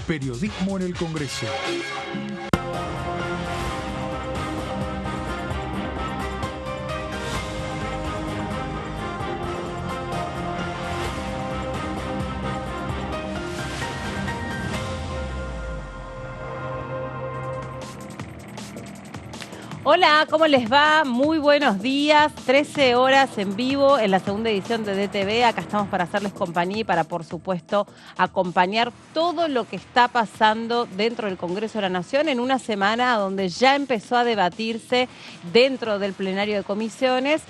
Periodismo en el Congreso. Hola, ¿cómo les va? Muy buenos días, 13 horas en vivo en la segunda edición de DTV. Acá estamos para hacerles compañía y para, por supuesto, acompañar todo lo que está pasando dentro del Congreso de la Nación en una semana donde ya empezó a debatirse dentro del plenario de comisiones,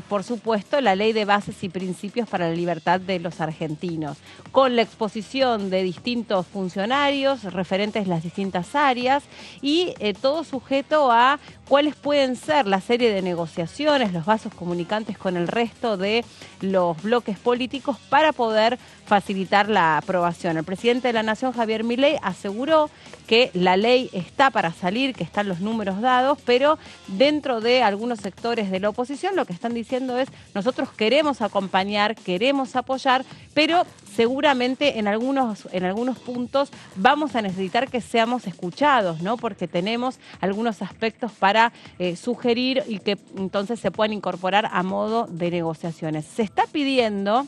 por supuesto, la Ley de Bases y Principios para la Libertad de los Argentinos, con la exposición de distintos funcionarios referentes a las distintas áreas y todo sujeto a cuáles pueden ser la serie de negociaciones, los vasos comunicantes con el resto de los bloques políticos para poder facilitar la aprobación. El presidente de la Nación, Javier Milei, aseguró que la ley está para salir, que están los números dados, pero dentro de algunos sectores de la oposición lo que están diciendo es: nosotros queremos acompañar, queremos apoyar, pero seguramente en algunos puntos vamos a necesitar que seamos escuchados, ¿no? Porque tenemos algunos aspectos para sugerir y que entonces se puedan incorporar a modo de negociaciones. Se está pidiendo,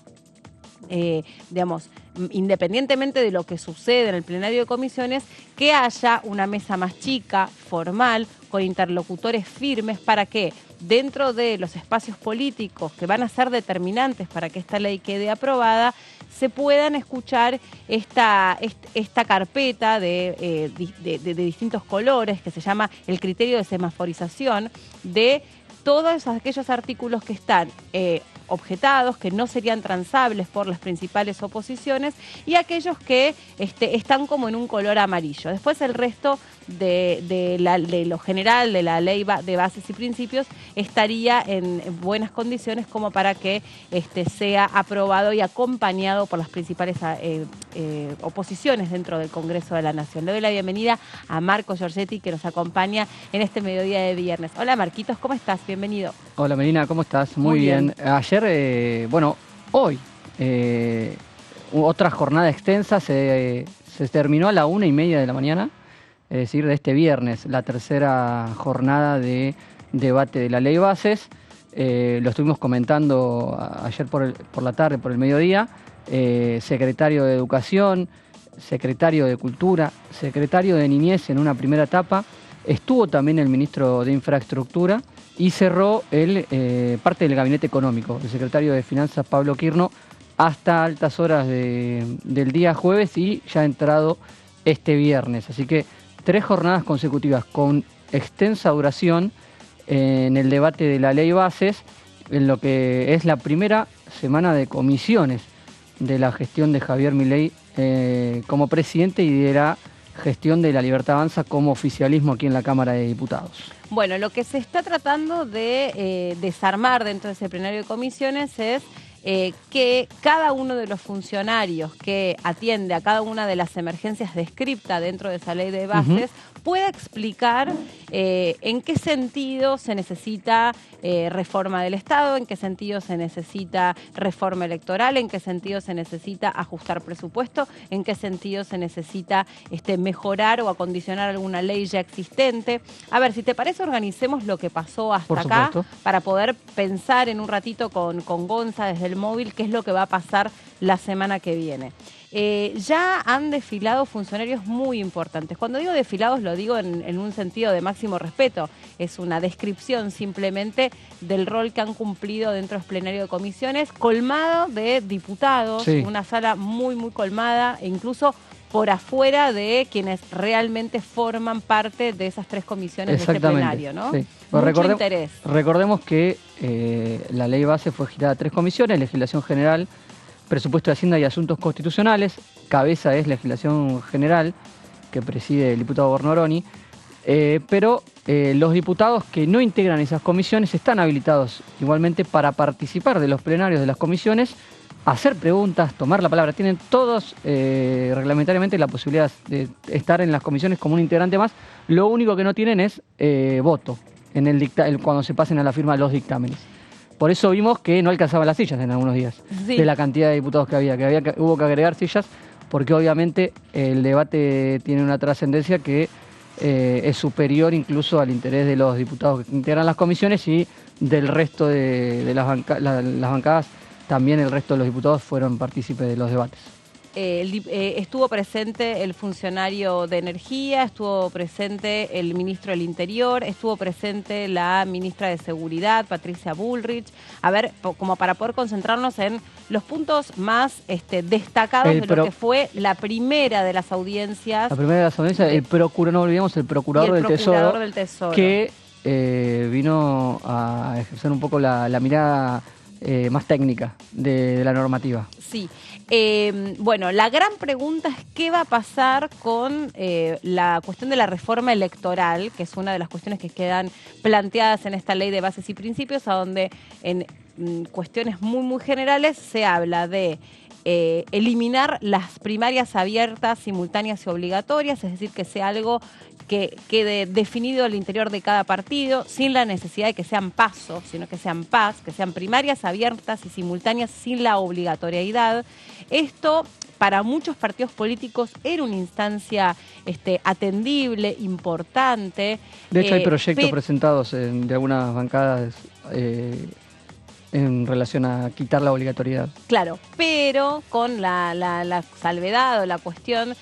digamos, independientemente de lo que sucede en el plenario de comisiones, que haya una mesa más chica, formal, con interlocutores firmes para que dentro de los espacios políticos que van a ser determinantes para que esta ley quede aprobada, se puedan escuchar esta carpeta de distintos colores que se llama el criterio de semaforización de todos aquellos artículos que están objetados, que no serían transables por las principales oposiciones, y aquellos que están como en un color amarillo. Después el resto de lo general de la ley de bases y principios estaría en buenas condiciones como para que sea aprobado y acompañado por las principales oposiciones dentro del Congreso de la Nación. Le doy la bienvenida a Marco Giorgetti, que nos acompaña en este mediodía de viernes. Hola Marquitos, ¿cómo estás? Bienvenido. Hola Melina, ¿cómo estás? Muy bien. Ayer, hoy, otra jornada extensa se terminó a la 1:30 de la mañana, es decir, de este viernes, la tercera jornada de debate de la Ley Bases. Lo estuvimos comentando ayer por la tarde, por el mediodía. Secretario de Educación, secretario de Cultura, secretario de Niñez en una primera etapa. Estuvo también el ministro de Infraestructura y cerró parte del gabinete económico, el secretario de Finanzas, Pablo Quirno, hasta altas horas del día jueves y ya ha entrado este viernes. Así que 3 jornadas consecutivas con extensa duración en el debate de la Ley Bases, en lo que es la primera semana de comisiones de la gestión de Javier Milei como presidente y de la gestión de La Libertad Avanza como oficialismo aquí en la Cámara de Diputados. Bueno, lo que se está tratando de desarmar dentro de ese plenario de comisiones es que cada uno de los funcionarios que atiende a cada una de las emergencias descriptas dentro de esa ley de bases pueda explicar en qué sentido se necesita reforma del Estado, en qué sentido se necesita reforma electoral, en qué sentido se necesita ajustar presupuesto, en qué sentido se necesita mejorar o acondicionar alguna ley ya existente. A ver, si te parece, organicemos lo que pasó hasta acá para poder pensar en un ratito con Gonza desde el móvil qué es lo que va a pasar la semana que viene. Ya han desfilado funcionarios muy importantes. Cuando digo desfilados lo digo en un sentido de máximo respeto. Es una descripción simplemente del rol que han cumplido dentro del plenario de comisiones, colmado de diputados, sí. Una sala muy, muy colmada, e incluso por afuera de quienes realmente forman parte de esas 3 comisiones de este plenario, ¿no? Sí. Mucho interés. Recordemos que la ley base fue girada a 3 comisiones: legislación general, presupuesto de Hacienda y asuntos constitucionales. Cabeza es legislación general, que preside el diputado Bornoroni. Pero los diputados que no integran esas comisiones están habilitados igualmente para participar de los plenarios de las comisiones, hacer preguntas, tomar la palabra. Tienen todos reglamentariamente la posibilidad de estar en las comisiones como un integrante más. Lo único que no tienen es voto cuando se pasen a la firma los dictámenes. Por eso vimos que no alcanzaban las sillas en algunos días, sí, de la cantidad de diputados que había. Hubo que agregar sillas porque obviamente el debate tiene una trascendencia que es superior incluso al interés de los diputados que integran las comisiones y del resto de las bancadas. También el resto de los diputados fueron partícipes de los debates. Estuvo presente el funcionario de Energía, estuvo presente el ministro del Interior, estuvo presente la ministra de Seguridad, Patricia Bullrich. A ver, como para poder concentrarnos en los puntos más destacados de lo que fue la primera de las audiencias. La primera de las audiencias, no olvidemos, el procurador del Tesoro, que vino a ejercer un poco la mirada más técnica de la normativa. Sí. Bueno, la gran pregunta es qué va a pasar con la cuestión de la reforma electoral, que es una de las cuestiones que quedan planteadas en esta ley de bases y principios, a donde en cuestiones muy generales se habla de eliminar las primarias abiertas, simultáneas y obligatorias, es decir, que sea algo que quede definido al interior de cada partido, sin la necesidad de que sean pasos, sino que sean que sean primarias abiertas y simultáneas sin la obligatoriedad. Esto, para muchos partidos políticos, era una instancia atendible, importante. De hecho, hay proyectos presentados de algunas bancadas en relación a quitar la obligatoriedad. Claro, pero con la salvedad o la cuestión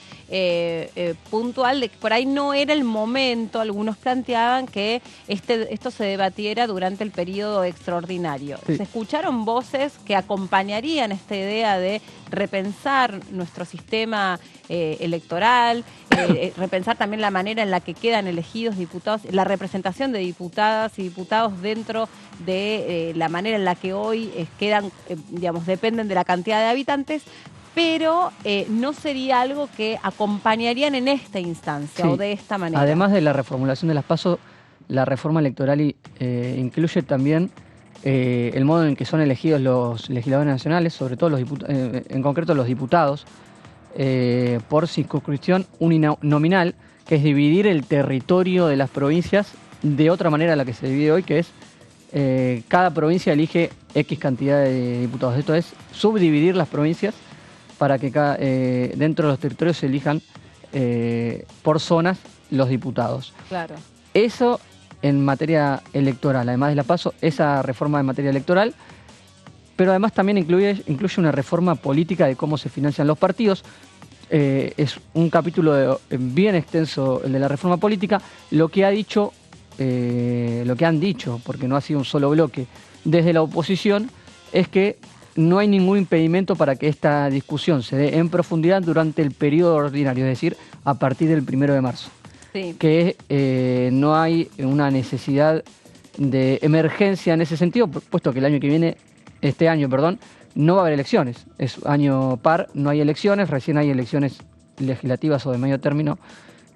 puntual de que por ahí no era el momento. Algunos planteaban que esto se debatiera durante el periodo extraordinario. Sí. Se escucharon voces que acompañarían esta idea de repensar nuestro sistema electoral, repensar también la manera en la que quedan elegidos diputados, la representación de diputadas y diputados dentro de la manera en la que hoy quedan, dependen de la cantidad de habitantes, pero no sería algo que acompañarían en esta instancia, sí, o de esta manera. Además de la reformulación de las PASO, la reforma electoral incluye también el modo en que son elegidos los legisladores nacionales, sobre todo en concreto los diputados, por circunscripción uninominal, que es dividir el territorio de las provincias de otra manera a la que se divide hoy, que es cada provincia elige X cantidad de diputados. Esto es subdividir las provincias para que dentro de los territorios se elijan por zonas los diputados. Claro. Eso en materia electoral, además de la PASO, esa reforma en materia electoral, pero además también incluye una reforma política de cómo se financian los partidos. Es un capítulo bien extenso el de la reforma política. Lo que han dicho, porque no ha sido un solo bloque, desde la oposición, es que no hay ningún impedimento para que esta discusión se dé en profundidad durante el periodo ordinario, es decir, a partir del 1 de marzo. Sí. Que no hay una necesidad de emergencia en ese sentido, puesto que este año, no va a haber elecciones. Es año par, no hay elecciones, recién hay elecciones legislativas o de medio término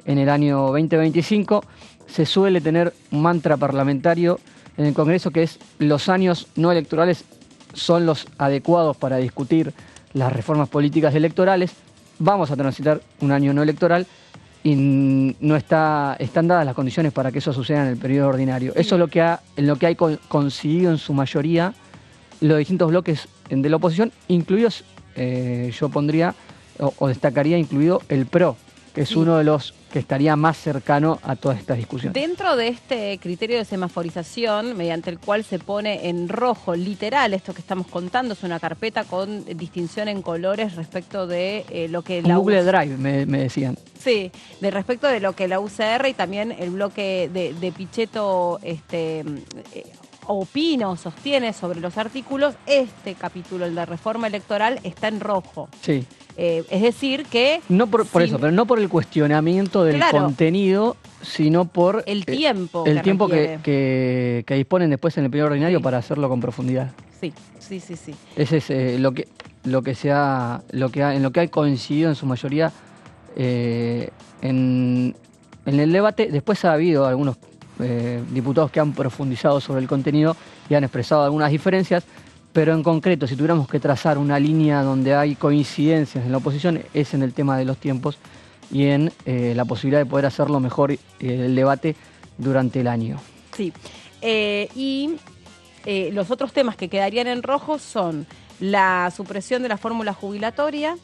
en el año 2025. Se suele tener un mantra parlamentario en el Congreso que es: los años no electorales son los adecuados para discutir las reformas políticas electorales. Vamos a transitar un año no electoral y no están dadas las condiciones para que eso suceda en el periodo ordinario. Sí. Eso es lo que hay conseguido en su mayoría los distintos bloques de la oposición, incluidos, yo pondría o destacaría incluido el PRO, que es uno de los que estaría más cercano a toda esta discusión. Dentro de este criterio de semaforización, mediante el cual se pone en rojo, literal, esto que estamos contando, es una carpeta con distinción en colores respecto de lo que la Google Drive, me decían. Sí, de respecto de lo que la UCR y también el bloque de Pichetto opina o sostiene sobre los artículos. Este capítulo, el de reforma electoral, está en rojo. Sí. Es decir que... No por eso, pero no por el cuestionamiento del contenido, sino por el tiempo. El tiempo que disponen después en el periodo ordinario para hacerlo con profundidad. Sí. Ese es en lo que hay coincidido en su mayoría en el debate. Después ha habido algunos diputados que han profundizado sobre el contenido y han expresado algunas diferencias. Pero en concreto, si tuviéramos que trazar una línea donde hay coincidencias en la oposición, es en el tema de los tiempos y en la posibilidad de poder hacerlo mejor el debate durante el año. Sí. Los otros temas que quedarían en rojo son la supresión de la fórmula jubilatoria,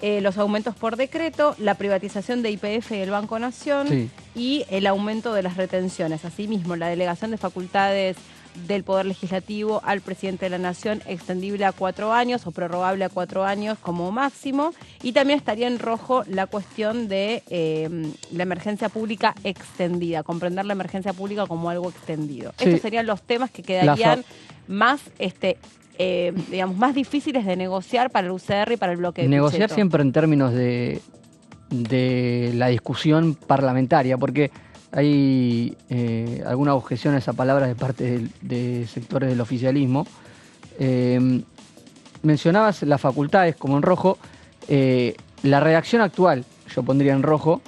los aumentos por decreto, la privatización de YPF y el Banco Nación, Sí. y el aumento de las retenciones. Asimismo, la delegación de facultades del Poder Legislativo al presidente de la Nación, extendible a 4 años o prorrogable a 4 años como máximo. Y también estaría en rojo la cuestión de la emergencia pública extendida, comprender la emergencia pública como algo extendido. Sí. Estos serían los temas que quedarían más digamos, más difíciles de negociar para el UCR y para el bloque de Negociar Pichetto. siempre en términos de la discusión parlamentaria, porque hay alguna objeción a esa palabra de parte de sectores del oficialismo. Mencionabas las facultades como en rojo. La redacción actual, yo pondría en rojo,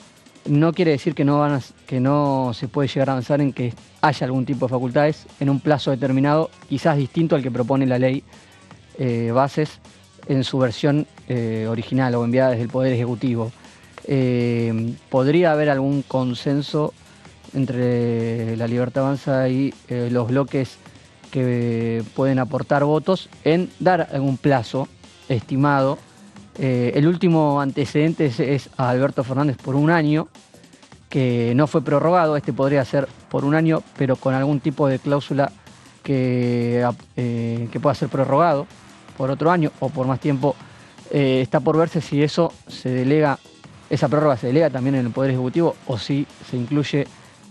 no quiere decir que no se puede llegar a avanzar en que haya algún tipo de facultades en un plazo determinado, quizás distinto al que propone la ley Bases en su versión original o enviada desde el Poder Ejecutivo. ¿Podría haber algún consenso entre la Libertad Avanza y los bloques que pueden aportar votos en dar algún plazo estimado? El último antecedente es a Alberto Fernández por 1 año, que no fue prorrogado. Este podría ser por 1 año, pero con algún tipo de cláusula que pueda ser prorrogado por otro año o por más tiempo. Está por verse si eso se delega, esa prórroga se delega también en el Poder Ejecutivo o si se incluye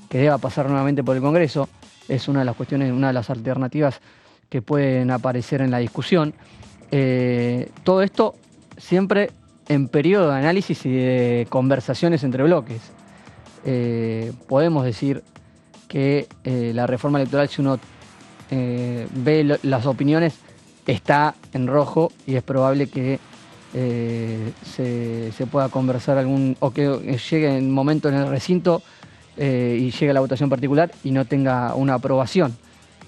que deba pasar nuevamente por el Congreso. Es una de las cuestiones, una de las alternativas que pueden aparecer en la discusión. Todo esto siempre en periodo de análisis y de conversaciones entre bloques. Podemos decir que la reforma electoral, si uno ve las opiniones, está en rojo y es probable que se pueda conversar o que llegue el momento en el recinto y llegue a la votación particular y no tenga una aprobación,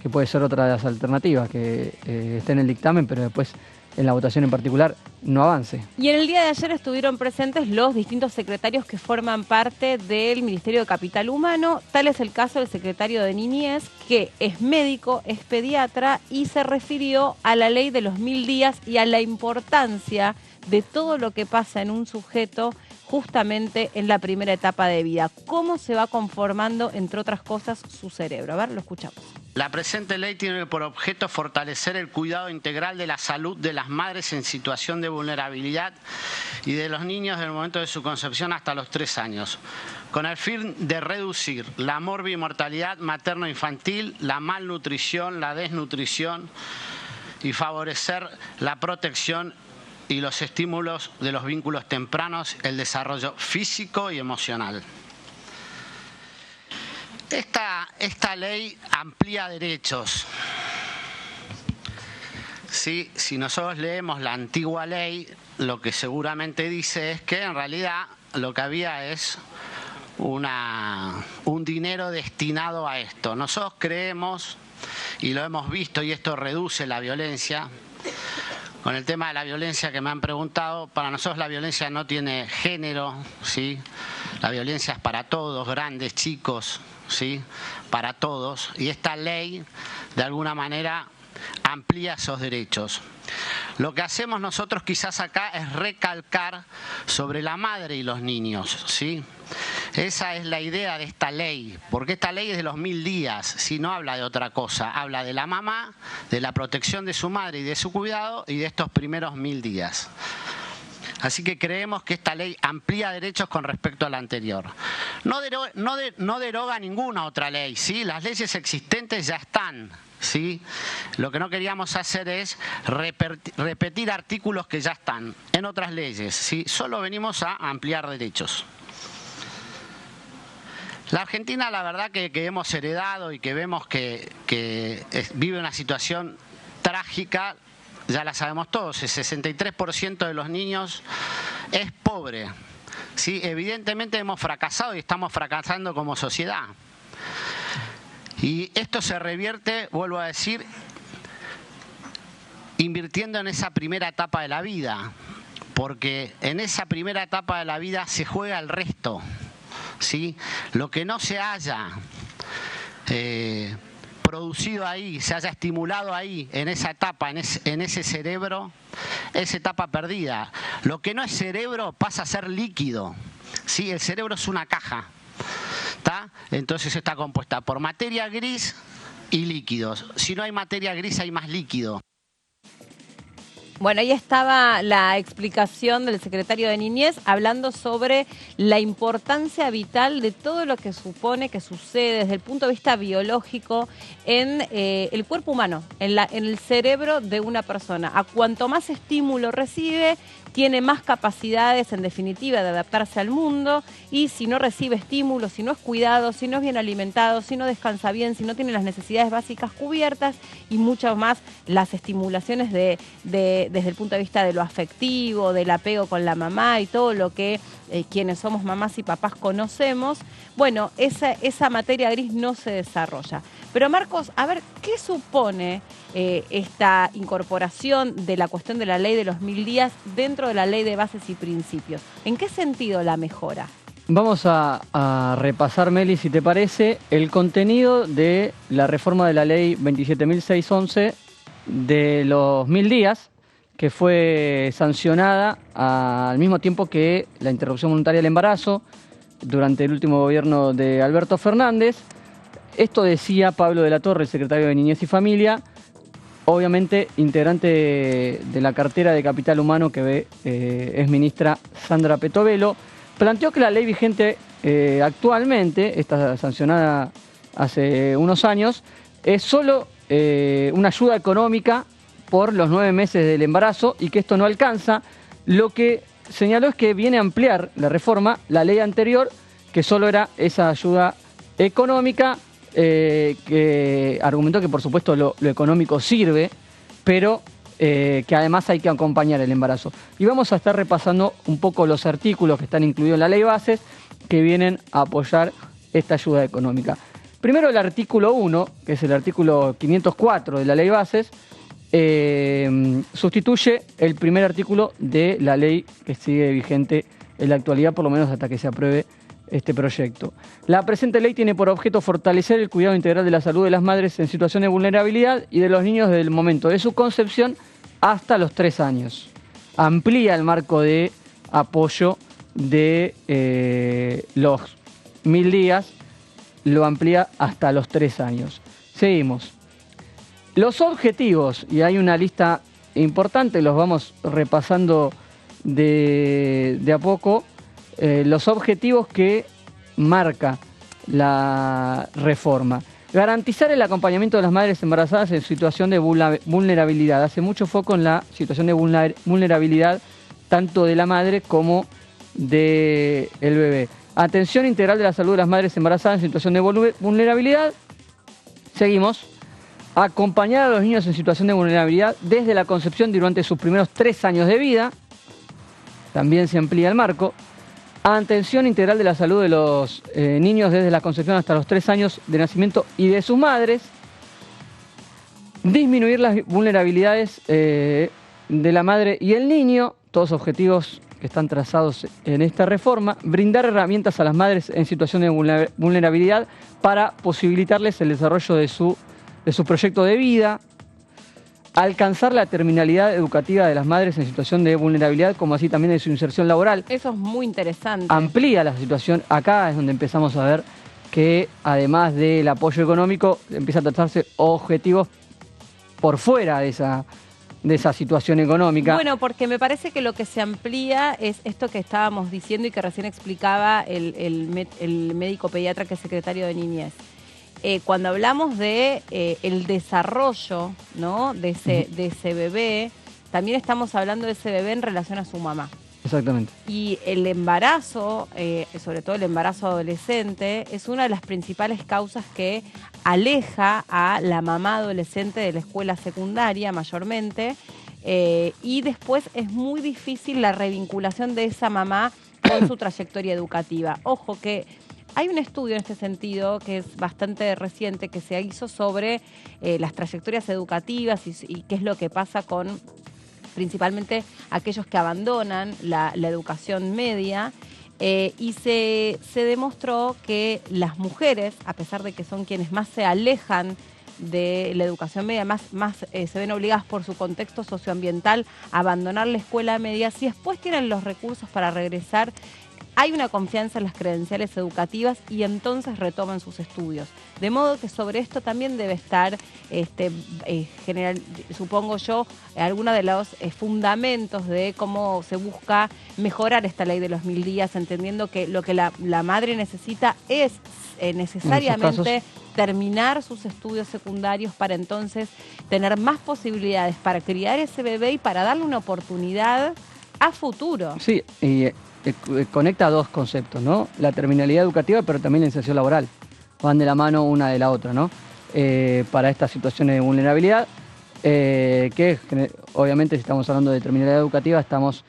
que puede ser otra de las alternativas, que esté en el dictamen, pero después en la votación en particular no avance. Y en el día de ayer estuvieron presentes los distintos secretarios que forman parte del Ministerio de Capital Humano. Tal es el caso del secretario de Niñez, que es médico, es pediatra y se refirió a la ley de los 1000 días y a la importancia de todo lo que pasa en un sujeto justamente en la primera etapa de vida. Cómo se va conformando, entre otras cosas, su cerebro. A ver, lo escuchamos. La presente ley tiene por objeto fortalecer el cuidado integral de la salud de las madres en situación de vulnerabilidad y de los niños desde el momento de su concepción hasta los 3 años, con el fin de reducir la morbimortalidad materno-infantil, la malnutrición, la desnutrición y favorecer la protección y los estímulos de los vínculos tempranos, el desarrollo físico y emocional. Esta ley amplía derechos. Sí, si nosotros leemos la antigua ley, lo que seguramente dice es que en realidad lo que había es un dinero destinado a esto. Nosotros creemos, y lo hemos visto, y esto reduce la violencia. Con el tema de la violencia que me han preguntado, para nosotros la violencia no tiene género, ¿sí? La violencia es para todos, grandes, chicos, ¿sí? Para todos. Y esta ley, de alguna manera, amplía esos derechos. Lo que hacemos nosotros quizás acá es recalcar sobre la madre y los niños, ¿sí? Esa es la idea de esta ley, porque esta ley es de los 1000 días, si no habla de otra cosa, habla de la mamá, de la protección de su madre y de su cuidado y de estos primeros 1000 días. Así que creemos que esta ley amplía derechos con respecto a la anterior. No deroga ninguna otra ley, ¿sí? Las leyes existentes ya están, ¿sí? Lo que no queríamos hacer es repetir artículos que ya están en otras leyes, ¿sí? Solo venimos a ampliar derechos. La Argentina, la verdad que hemos heredado y que vemos que vive una situación trágica, ya la sabemos todos. El 63% de los niños es pobre. ¿Sí? Evidentemente hemos fracasado y estamos fracasando como sociedad. Y esto se revierte, vuelvo a decir, invirtiendo en esa primera etapa de la vida, porque en esa primera etapa de la vida se juega el resto. ¿Sí? Lo que no se haya producido ahí, se haya estimulado ahí, en esa etapa, en ese cerebro, es etapa perdida. Lo que no es cerebro pasa a ser líquido. ¿Sí? El cerebro es una caja. ¿Tá? Entonces está compuesta por materia gris y líquidos. Si no hay materia gris, hay más líquido. Bueno, ahí estaba la explicación del secretario de Niñez hablando sobre la importancia vital de todo lo que supone que sucede desde el punto de vista biológico en el cuerpo humano, en el cerebro de una persona. A cuanto más estímulo recibe, tiene más capacidades, en definitiva, de adaptarse al mundo, y si no recibe estímulo, si no es cuidado, si no es bien alimentado, si no descansa bien, si no tiene las necesidades básicas cubiertas y muchas más las estimulaciones desde el punto de vista de lo afectivo, del apego con la mamá y todo lo que quienes somos mamás y papás conocemos, bueno, esa materia gris no se desarrolla. Pero Marcos, a ver, ¿qué supone esta incorporación de la cuestión de la ley de los 1000 días dentro de la ley de bases y principios? ¿En qué sentido la mejora? Vamos a repasar, Meli, si te parece, el contenido de la reforma de la ley 27.611 de los 1000 días, que fue sancionada al mismo tiempo que la interrupción voluntaria del embarazo durante el último gobierno de Alberto Fernández. Esto decía Pablo de la Torre, el secretario de Niñez y Familia, obviamente integrante de la cartera de Capital Humano que es ministra Sandra Petovelo. Planteó que la ley vigente actualmente, está sancionada hace unos años, es solo una ayuda económica por los 9 meses del embarazo y que esto no alcanza. Lo que señaló es que viene a ampliar la reforma, la ley anterior, que solo era esa ayuda económica, que argumentó que por supuesto lo económico sirve, pero que además hay que acompañar el embarazo. Y vamos a estar repasando un poco los artículos que están incluidos en la ley bases que vienen a apoyar esta ayuda económica. Primero el artículo 1, que es el artículo 504 de la ley bases, sustituye el primer artículo de la ley que sigue vigente en la actualidad, por lo menos hasta que se apruebe este proyecto. La presente ley tiene por objeto fortalecer el cuidado integral de la salud de las madres en situación de vulnerabilidad y de los niños desde el momento de su concepción hasta los 3 años. Amplía el marco de apoyo de los 1000 días, lo amplía hasta los 3 años. Seguimos. Los objetivos, y hay una lista importante, los vamos repasando de a poco, los objetivos que marca la reforma. Garantizar el acompañamiento de las madres embarazadas en situación de vulnerabilidad. Hace mucho foco en la situación de vulnerabilidad tanto de la madre como del bebé. Atención integral de la salud de las madres embarazadas en situación de vulnerabilidad. Seguimos. Acompañar a los niños en situación de vulnerabilidad desde la concepción durante sus primeros 3 años de vida. También se amplía el marco. Atención integral de la salud de los niños desde la concepción hasta los 3 años de nacimiento y de sus madres. Disminuir las vulnerabilidades de la madre y el niño. Todos objetivos que están trazados en esta reforma. Brindar herramientas a las madres en situación de vulnerabilidad para posibilitarles el desarrollo de su proyecto de vida, alcanzar la terminalidad educativa de las madres en situación de vulnerabilidad, como así también de su inserción laboral. Eso es muy interesante. Amplía la situación. Acá es donde empezamos a ver que además del apoyo económico, empieza a tratarse objetivos por fuera de esa situación económica. Bueno, porque me parece que lo que se amplía es esto que estábamos diciendo y que recién explicaba el médico pediatra que es secretario de Niñez. Cuando hablamos de el desarrollo, ¿no?, de ese bebé, también estamos hablando de ese bebé en relación a su mamá. Exactamente. Y el embarazo, sobre todo el embarazo adolescente, es una de las principales causas que aleja a la mamá adolescente de la escuela secundaria mayormente, y después es muy difícil la revinculación de esa mamá con su trayectoria educativa. Ojo que hay un estudio en este sentido que es bastante reciente que se hizo sobre las trayectorias educativas y qué es lo que pasa con principalmente aquellos que abandonan la educación media, y se demostró que las mujeres, a pesar de que son quienes más se alejan de la educación media, más se ven obligadas por su contexto socioambiental a abandonar la escuela media, si después tienen los recursos para regresar, hay una confianza en las credenciales educativas y entonces retoman sus estudios. De modo que sobre esto también debe estar, supongo yo, algunos de los fundamentos de cómo se busca mejorar esta ley de los 1000 días, entendiendo que lo que la madre necesita es necesariamente terminar sus estudios secundarios para entonces tener más posibilidades para criar ese bebé y para darle una oportunidad a futuro. Sí, y conecta dos conceptos, ¿no? La terminalidad educativa, pero también la inserción laboral. Van de la mano una de la otra, ¿no? Para estas situaciones de vulnerabilidad, que obviamente si estamos hablando de terminalidad educativa, estamos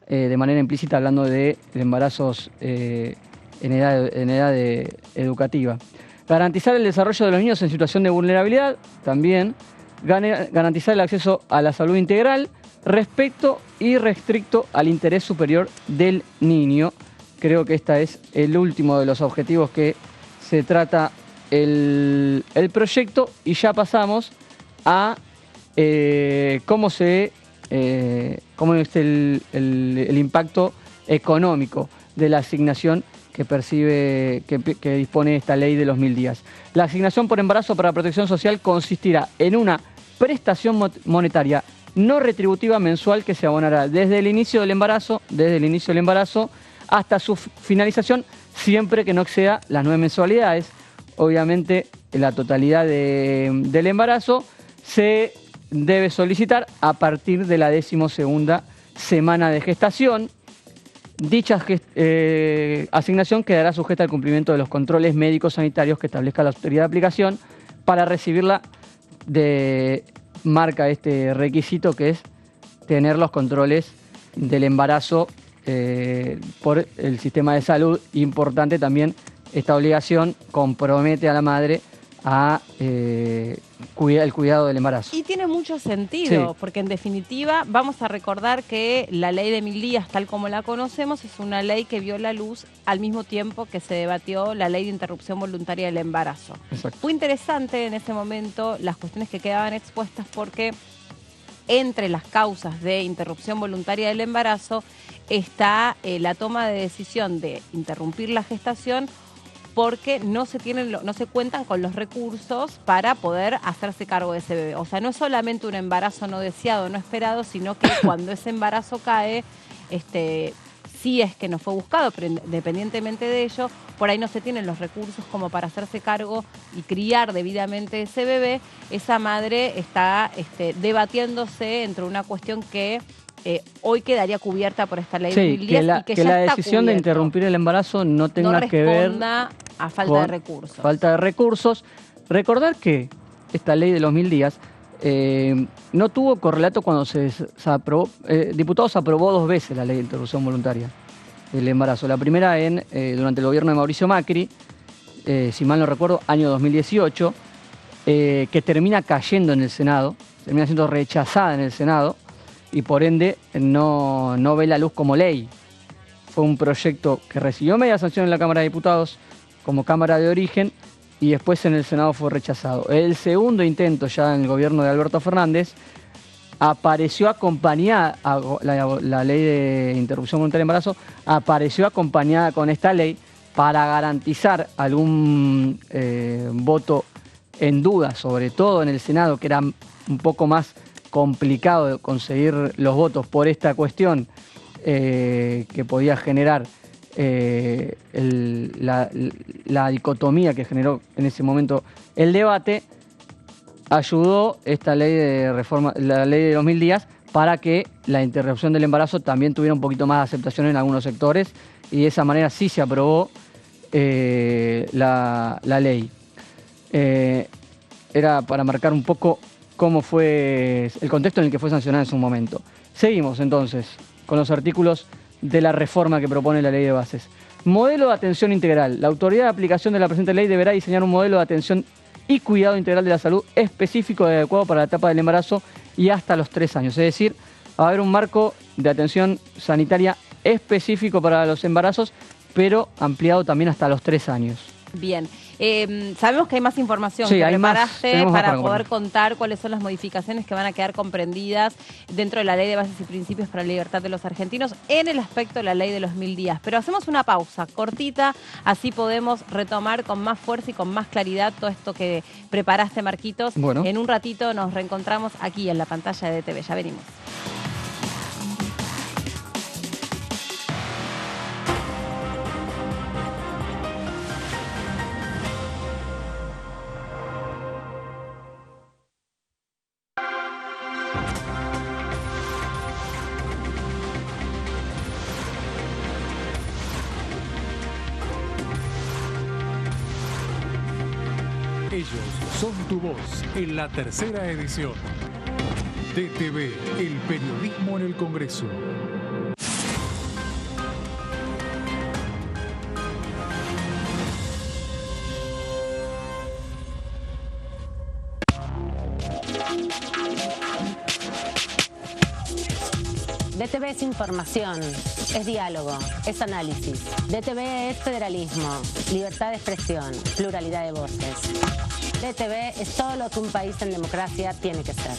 de manera implícita hablando de embarazos en edad educativa. Garantizar el desarrollo de los niños en situación de vulnerabilidad, también. Garantizar el acceso a la salud integral, respecto y restricto al interés superior del niño. Creo que este es el último de los objetivos que se trata el proyecto, y ya pasamos a cómo es el impacto económico de la asignación que dispone esta ley de los 1000 días. La asignación por embarazo para protección social consistirá en una prestación monetaria no retributiva mensual que se abonará desde el inicio del embarazo hasta su finalización, siempre que no exceda las 9 mensualidades. Obviamente, la totalidad del embarazo se debe solicitar a partir de la 12ª semana de gestación. Dicha asignación quedará sujeta al cumplimiento de los controles médicos sanitarios que establezca la autoridad de aplicación. Para recibirla, marca este requisito, que es tener los controles del embarazo por el sistema de salud. Importante también, esta obligación compromete a la madre a el cuidado del embarazo. Y tiene mucho sentido, sí, porque en definitiva vamos a recordar que la ley de 1000 días, tal como la conocemos, es una ley que vio la luz al mismo tiempo que se debatió la ley de interrupción voluntaria del embarazo. Exacto. Fue interesante en ese momento las cuestiones que quedaban expuestas, porque entre las causas de interrupción voluntaria del embarazo está la toma de decisión de interrumpir la gestación porque no se cuentan con los recursos para poder hacerse cargo de ese bebé. O sea, no es solamente un embarazo no deseado, no esperado, sino que cuando ese embarazo cae, sí es que no fue buscado, pero independientemente de ello, por ahí no se tienen los recursos como para hacerse cargo y criar debidamente ese bebé. Esa madre está debatiéndose entre una cuestión que hoy quedaría cubierta por esta ley de 1000 días y que la decisión de interrumpir el embarazo no tenga que ver a falta de recursos. Falta de recursos. Recordar que esta ley de los 1000 días no tuvo correlato cuando se aprobó. Diputados aprobó 2 veces la ley de interrupción voluntaria del embarazo. La primera durante el gobierno de Mauricio Macri, si mal no recuerdo, año 2018, que termina cayendo en el Senado, termina siendo rechazada en el Senado, y por ende no ve la luz como ley. Fue un proyecto que recibió media sanción en la Cámara de Diputados como Cámara de Origen, y después en el Senado fue rechazado. El segundo intento, ya en el gobierno de Alberto Fernández, apareció acompañada, la ley de interrupción voluntaria del embarazo, apareció acompañada con esta ley para garantizar algún voto en duda, sobre todo en el Senado, que era un poco más complicado de conseguir los votos por esta cuestión que podía generar la dicotomía que generó en ese momento el debate. Ayudó esta ley de reforma, la ley de los 1000 días, para que la interrupción del embarazo también tuviera un poquito más de aceptación en algunos sectores, y de esa manera sí se aprobó la ley. Era para marcar un poco cómo fue el contexto en el que fue sancionada en su momento. Seguimos entonces con los artículos de la reforma que propone la ley de bases. Modelo de atención integral. La autoridad de aplicación de la presente ley deberá diseñar un modelo de atención y cuidado integral de la salud específico y adecuado para la etapa del embarazo y hasta los 3 años. Es decir, va a haber un marco de atención sanitaria específico para los embarazos, pero ampliado también hasta los 3 años. Bien. Sabemos que hay más información Sí, que hay más, preparaste tenemos más para para poder contar cuáles son las modificaciones que van a quedar comprendidas dentro de la Ley de Bases y Principios para la Libertad de los Argentinos en el aspecto de la Ley de los 1000 días. Pero hacemos una pausa cortita, así podemos retomar con más fuerza y con más claridad todo esto que preparaste, Marquitos. Bueno. En un ratito nos reencontramos aquí en la pantalla de DTV. Ya venimos. Ellos son tu voz en la tercera edición. DTV, el periodismo en el Congreso. DTV es información, es diálogo, es análisis. DTV es federalismo, libertad de expresión, pluralidad de voces. DTV es todo lo que un país en democracia tiene que ser.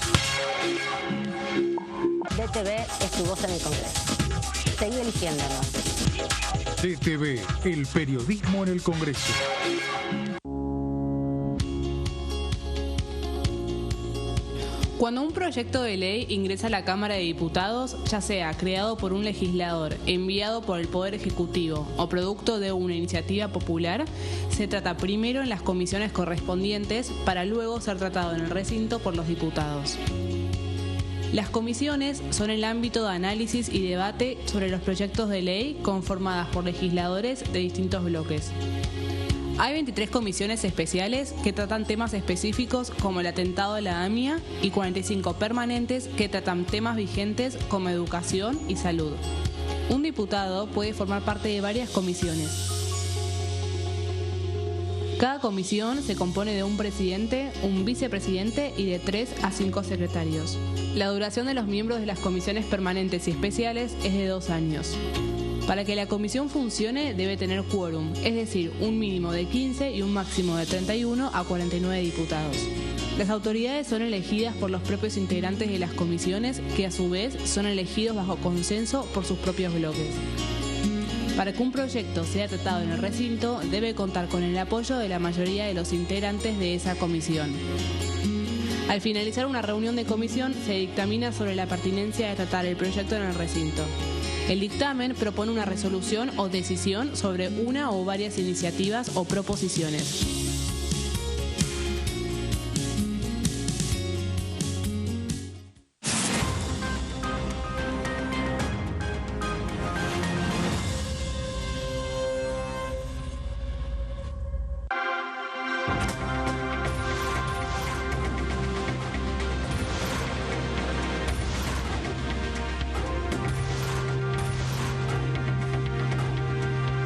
DTV es tu voz en el Congreso. Seguí eligiéndonos. DTV, el periodismo en el Congreso. Cuando un proyecto de ley ingresa a la Cámara de Diputados, ya sea creado por un legislador, enviado por el Poder Ejecutivo o producto de una iniciativa popular, se trata primero en las comisiones correspondientes para luego ser tratado en el recinto por los diputados. Las comisiones son el ámbito de análisis y debate sobre los proyectos de ley conformadas por legisladores de distintos bloques. Hay 23 comisiones especiales que tratan temas específicos como el atentado de la AMIA y 45 permanentes que tratan temas vigentes como educación y salud. Un diputado puede formar parte de varias comisiones. Cada comisión se compone de un presidente, un vicepresidente y de 3 a 5 secretarios. La duración de los miembros de las comisiones permanentes y especiales es de 2 años. Para que la comisión funcione debe tener quórum, es decir, un mínimo de 15 y un máximo de 31 a 49 diputados. Las autoridades son elegidas por los propios integrantes de las comisiones, que a su vez son elegidos bajo consenso por sus propios bloques. Para que un proyecto sea tratado en el recinto, debe contar con el apoyo de la mayoría de los integrantes de esa comisión. Al finalizar una reunión de comisión, se dictamina sobre la pertinencia de tratar el proyecto en el recinto. El dictamen propone una resolución o decisión sobre una o varias iniciativas o proposiciones.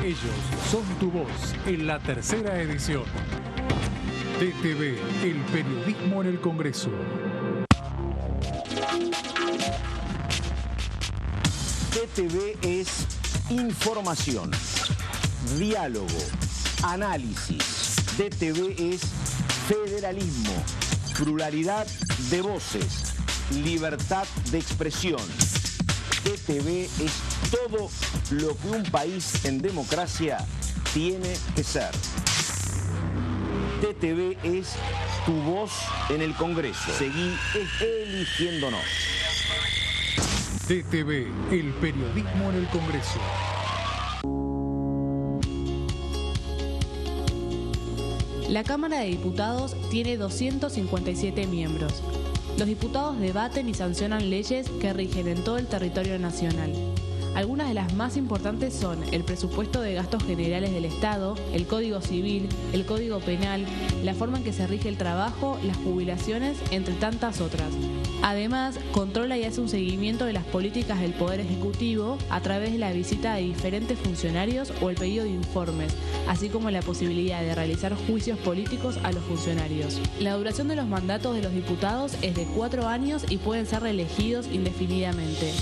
Ellos son tu voz en la tercera edición. DTV, el periodismo en el Congreso. DTV es información, diálogo, análisis. DTV es federalismo, pluralidad de voces, libertad de expresión. DTV es todo lo que un país en democracia tiene que ser. DTV es tu voz en el Congreso. Seguí eligiéndonos. DTV, el periodismo en el Congreso. La Cámara de Diputados tiene 257 miembros. Los diputados debaten y sancionan leyes que rigen en todo el territorio nacional. Algunas de las más importantes son el presupuesto de gastos generales del Estado, el Código Civil, el Código Penal, la forma en que se rige el trabajo, las jubilaciones, entre tantas otras. Además, controla y hace un seguimiento de las políticas del Poder Ejecutivo a través de la visita de diferentes funcionarios o el pedido de informes, así como la posibilidad de realizar juicios políticos a los funcionarios. La duración de los mandatos de los diputados es de 4 años y pueden ser reelegidos indefinidamente.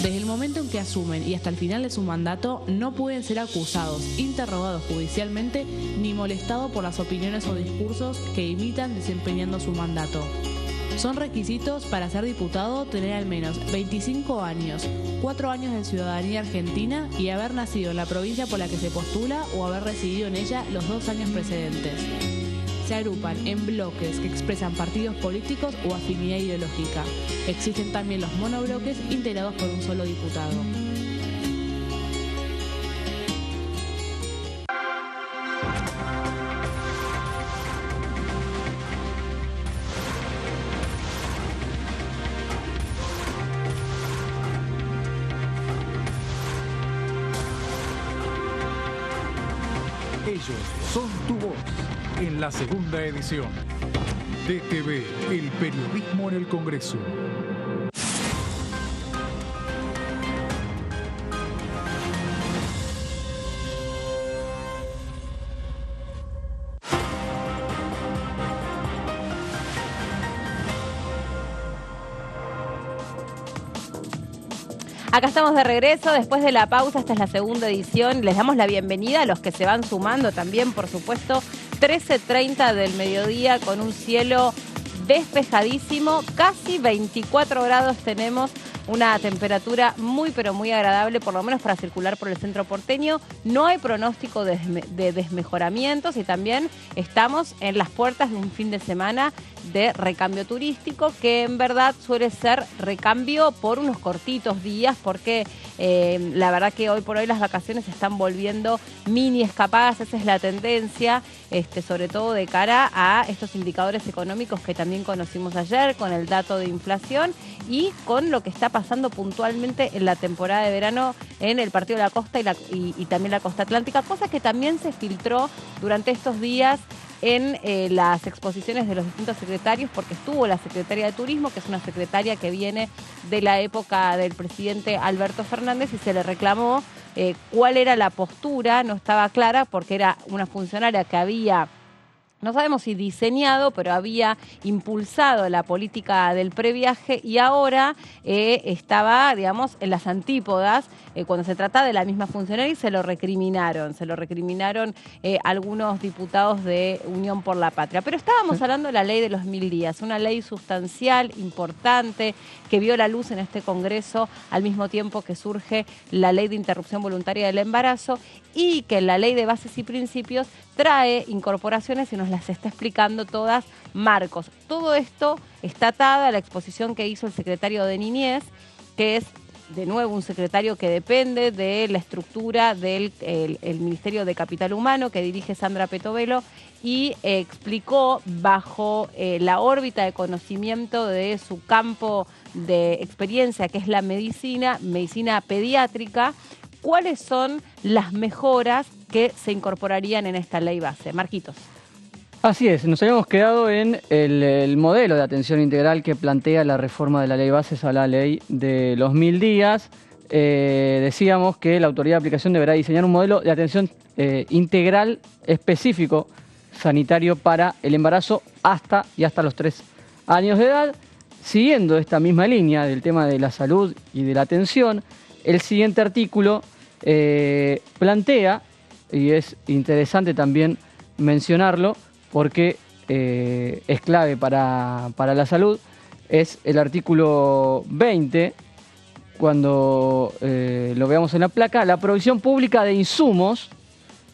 Desde el momento en que asumen asumen y hasta el final de su mandato no pueden ser acusados, interrogados judicialmente ni molestados por las opiniones o discursos que imitan desempeñando su mandato. Son requisitos para ser diputado tener al menos 25 años, 4 años de ciudadanía argentina y haber nacido en la provincia por la que se postula o haber residido en ella los 2 años precedentes. Se agrupan en bloques que expresan partidos políticos o afinidad ideológica. Existen también los monobloques integrados por un solo diputado. Ellos son tu voz en la segunda edición. DTV, el periodismo en el Congreso. Acá estamos de regreso después de la pausa. Esta es la segunda edición. Les damos la bienvenida a los que se van sumando también, por supuesto. 13:30 del mediodía con un cielo despejadísimo. Casi 24 grados tenemos. Una temperatura muy pero muy agradable, por lo menos para circular por el centro porteño. No hay pronóstico de desmejoramientos y también estamos en las puertas de un fin de semana de recambio turístico, que en verdad suele ser recambio por unos cortitos días, porque la verdad que hoy por hoy las vacaciones se están volviendo mini escapadas. Esa es la tendencia, sobre todo de cara a estos indicadores económicos que también conocimos ayer, con el dato de inflación y con lo que está pasando puntualmente en la temporada de verano en el Partido de la Costa y también la Costa Atlántica, cosa que también se filtró durante estos días en las exposiciones de los distintos secretarios, porque estuvo la secretaria de Turismo, que es una secretaria que viene de la época del presidente Alberto Fernández, y se le reclamó cuál era la postura. No estaba clara porque era una funcionaria que había, no sabemos si diseñado, pero había impulsado la política del previaje y ahora estaba, digamos, en las antípodas cuando se trata de la misma funcionaria, y se lo recriminaron algunos diputados de Unión por la Patria. Pero estábamos hablando de la ley de los 1000 días, una ley sustancial, importante, que vio la luz en este Congreso al mismo tiempo que surge la ley de interrupción voluntaria del embarazo, y que la ley de bases y principios trae incorporaciones y nos las está explicando todas Marcos. Todo esto está atado a la exposición que hizo el secretario de Niñez, que es de nuevo un secretario que depende de la estructura del el Ministerio de Capital Humano, que dirige Sandra Petovelo, y explicó bajo la órbita de conocimiento de su campo de experiencia, que es la medicina pediátrica, cuáles son las mejoras que se incorporarían en esta ley base. Marquitos. Así es, nos habíamos quedado en el modelo de atención integral que plantea la reforma de la ley bases a la ley de los 1000 días. Decíamos que la autoridad de aplicación deberá diseñar un modelo de atención integral específico sanitario para el embarazo hasta los 3 años de edad. Siguiendo esta misma línea del tema de la salud y de la atención, el siguiente artículo plantea, y es interesante también mencionarlo porque es clave para la salud, es el artículo 20, cuando lo veamos en la placa: la provisión pública de insumos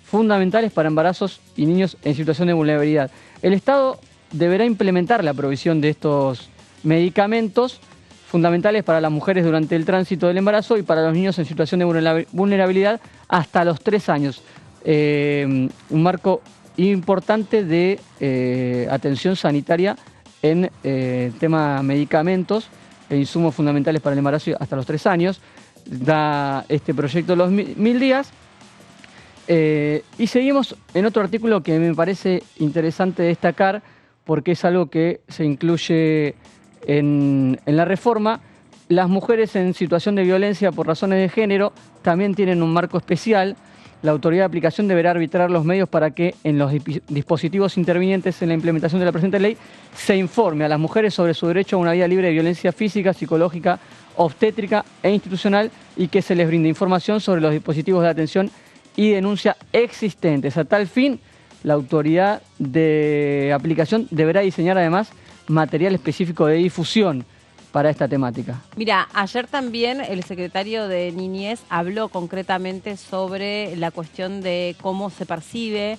fundamentales para embarazos y niños en situación de vulnerabilidad. El Estado deberá implementar la provisión de estos medicamentos fundamentales para las mujeres durante el tránsito del embarazo y para los niños en situación de vulnerabilidad hasta los 3 años. Un marco importante de atención sanitaria en tema medicamentos e insumos fundamentales para el embarazo hasta los 3 años. Da este proyecto los 1000 días. Y seguimos en otro artículo que me parece interesante destacar, porque es algo que se incluye en la reforma. Las mujeres en situación de violencia por razones de género también tienen un marco especial. La autoridad de aplicación deberá arbitrar los medios para que en los dispositivos intervinientes en la implementación de la presente ley se informe a las mujeres sobre su derecho a una vida libre de violencia física, psicológica obstétrica e institucional y que se les brinde información sobre los dispositivos de atención y denuncia existentes. A tal fin, la autoridad de aplicación deberá diseñar además material específico de difusión para esta temática. Mira, ayer también el secretario de Niñez habló concretamente sobre la cuestión de cómo se percibe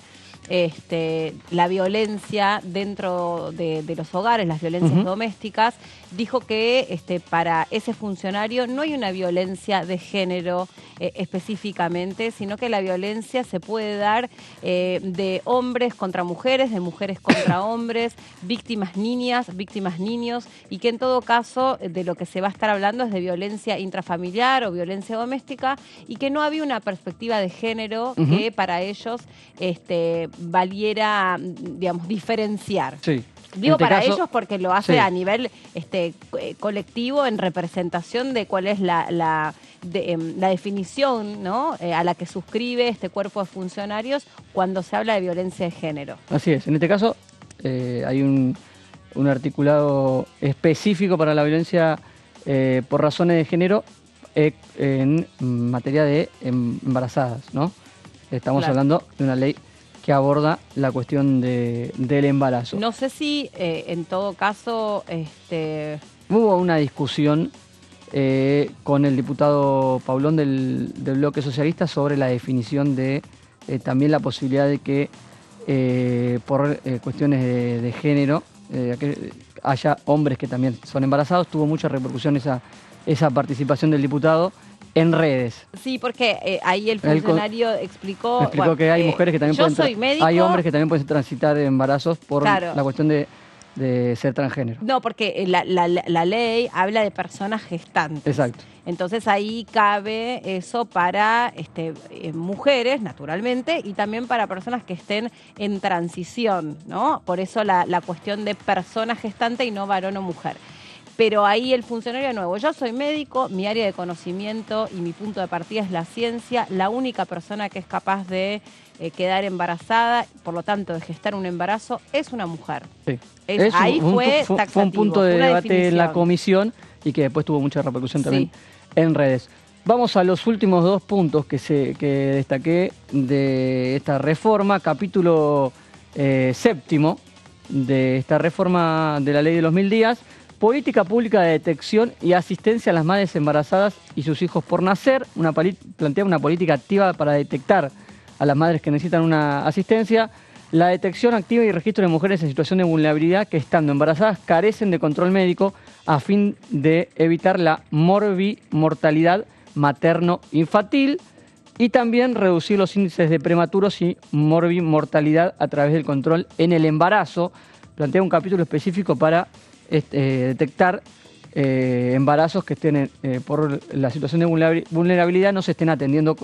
la violencia dentro de los hogares, las violencias domésticas. Dijo que para ese funcionario no hay una violencia de género específicamente, sino que la violencia se puede dar de hombres contra mujeres, de mujeres contra hombres, víctimas niñas, víctimas niños, y que en todo caso de lo que se va a estar hablando es de violencia intrafamiliar o violencia doméstica, y que no había una perspectiva de género que para ellos valiera, digamos, diferenciar. Sí. Digo para caso, ellos porque lo hace a nivel colectivo en representación de cuál es la definición, ¿no? A la que suscribe este cuerpo de funcionarios cuando se habla de violencia de género. Así es. En este caso hay un articulado específico para la violencia por razones de género en materia de embarazadas, ¿no? Estamos hablando de una ley que aborda la cuestión del embarazo. No sé si en todo caso hubo una discusión con el diputado Paulón del Bloque Socialista sobre la definición de también la posibilidad de que por cuestiones de género que haya hombres que también son embarazados. Tuvo mucha repercusión esa participación del diputado en redes. Sí, porque ahí el funcionario explicó que hay mujeres que también hay hombres que también pueden transitar embarazos por la cuestión de ser transgénero. No, porque la ley habla de personas gestantes. Exacto. Entonces ahí cabe eso para mujeres, naturalmente, y también para personas que estén en transición, ¿no? Por eso la cuestión de persona gestante y no varón o mujer. Pero ahí el funcionario de nuevo, yo soy médico, mi área de conocimiento y mi punto de partida es la ciencia. La única persona que es capaz de quedar embarazada, por lo tanto de gestar un embarazo, es una mujer. Sí. Ahí fue un punto de debate en la comisión y que después tuvo mucha repercusión también en redes. Vamos a los últimos dos puntos que destaqué de esta reforma, capítulo séptimo de esta reforma de la ley de los 1000 días. Política pública de detección y asistencia a las madres embarazadas y sus hijos por nacer. Plantea una política activa para detectar a las madres que necesitan una asistencia. La detección activa y registro de mujeres en situación de vulnerabilidad que estando embarazadas carecen de control médico a fin de evitar la morbimortalidad materno-infantil y también reducir los índices de prematuros y morbimortalidad a través del control en el embarazo. Plantea un capítulo específico para detectar embarazos que estén por la situación de vulnerabilidad no se estén atendiendo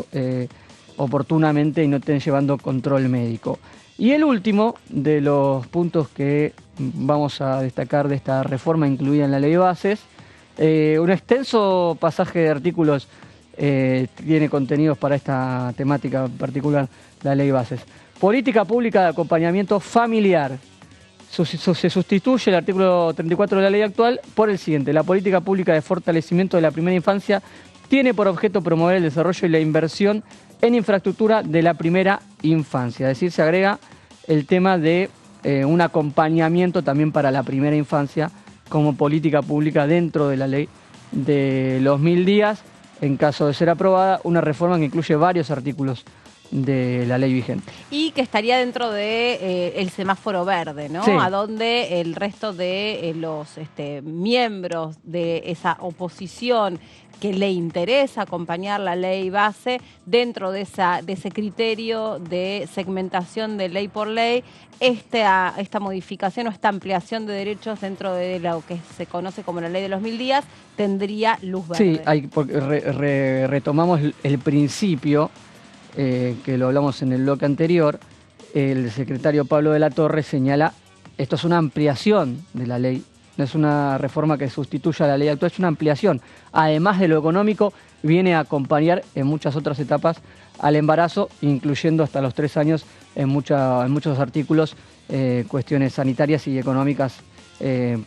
oportunamente y no estén llevando control médico. Y el último de los puntos que vamos a destacar de esta reforma incluida en la ley de bases, un extenso pasaje de artículos tiene contenidos para esta temática particular, la ley de bases. Política pública de acompañamiento familiar. Se sustituye el artículo 34 de la ley actual por el siguiente. La política pública de fortalecimiento de la primera infancia tiene por objeto promover el desarrollo y la inversión en infraestructura de la primera infancia. Es decir, se agrega el tema de un acompañamiento también para la primera infancia como política pública dentro de la ley de los 1000 días. En caso de ser aprobada, una reforma que incluye varios artículos de la ley vigente. Y que estaría dentro de el semáforo verde, ¿no? Sí. A donde el resto de los miembros de esa oposición que le interesa acompañar la ley base dentro de ese criterio de segmentación de ley por ley, esta modificación o esta ampliación de derechos dentro de lo que se conoce como la ley de los 1000 días tendría luz verde. Sí, porque retomamos el principio que lo hablamos en el bloque anterior. El secretario Pablo de la Torre señala, esto es una ampliación de la ley, no es una reforma que sustituya a la ley actual, es una ampliación. Además de lo económico, viene a acompañar en muchas otras etapas al embarazo, incluyendo hasta los 3 años en muchos artículos, cuestiones sanitarias y económicas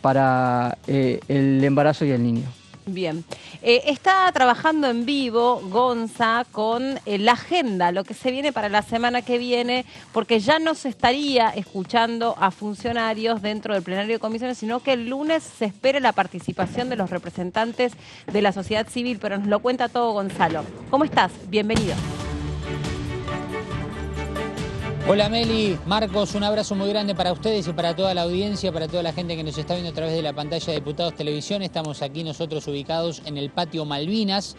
para el embarazo y el niño. Bien. Está trabajando en vivo Gonza con la agenda, lo que se viene para la semana que viene, porque ya no se estaría escuchando a funcionarios dentro del plenario de comisiones, sino que el lunes se espera la participación de los representantes de la sociedad civil, pero nos lo cuenta todo Gonzalo. ¿Cómo estás? Bienvenido. Hola Meli, Marcos, un abrazo muy grande para ustedes y para toda la audiencia, para toda la gente que nos está viendo a través de la pantalla de Diputados Televisión. Estamos aquí nosotros ubicados en el patio Malvinas.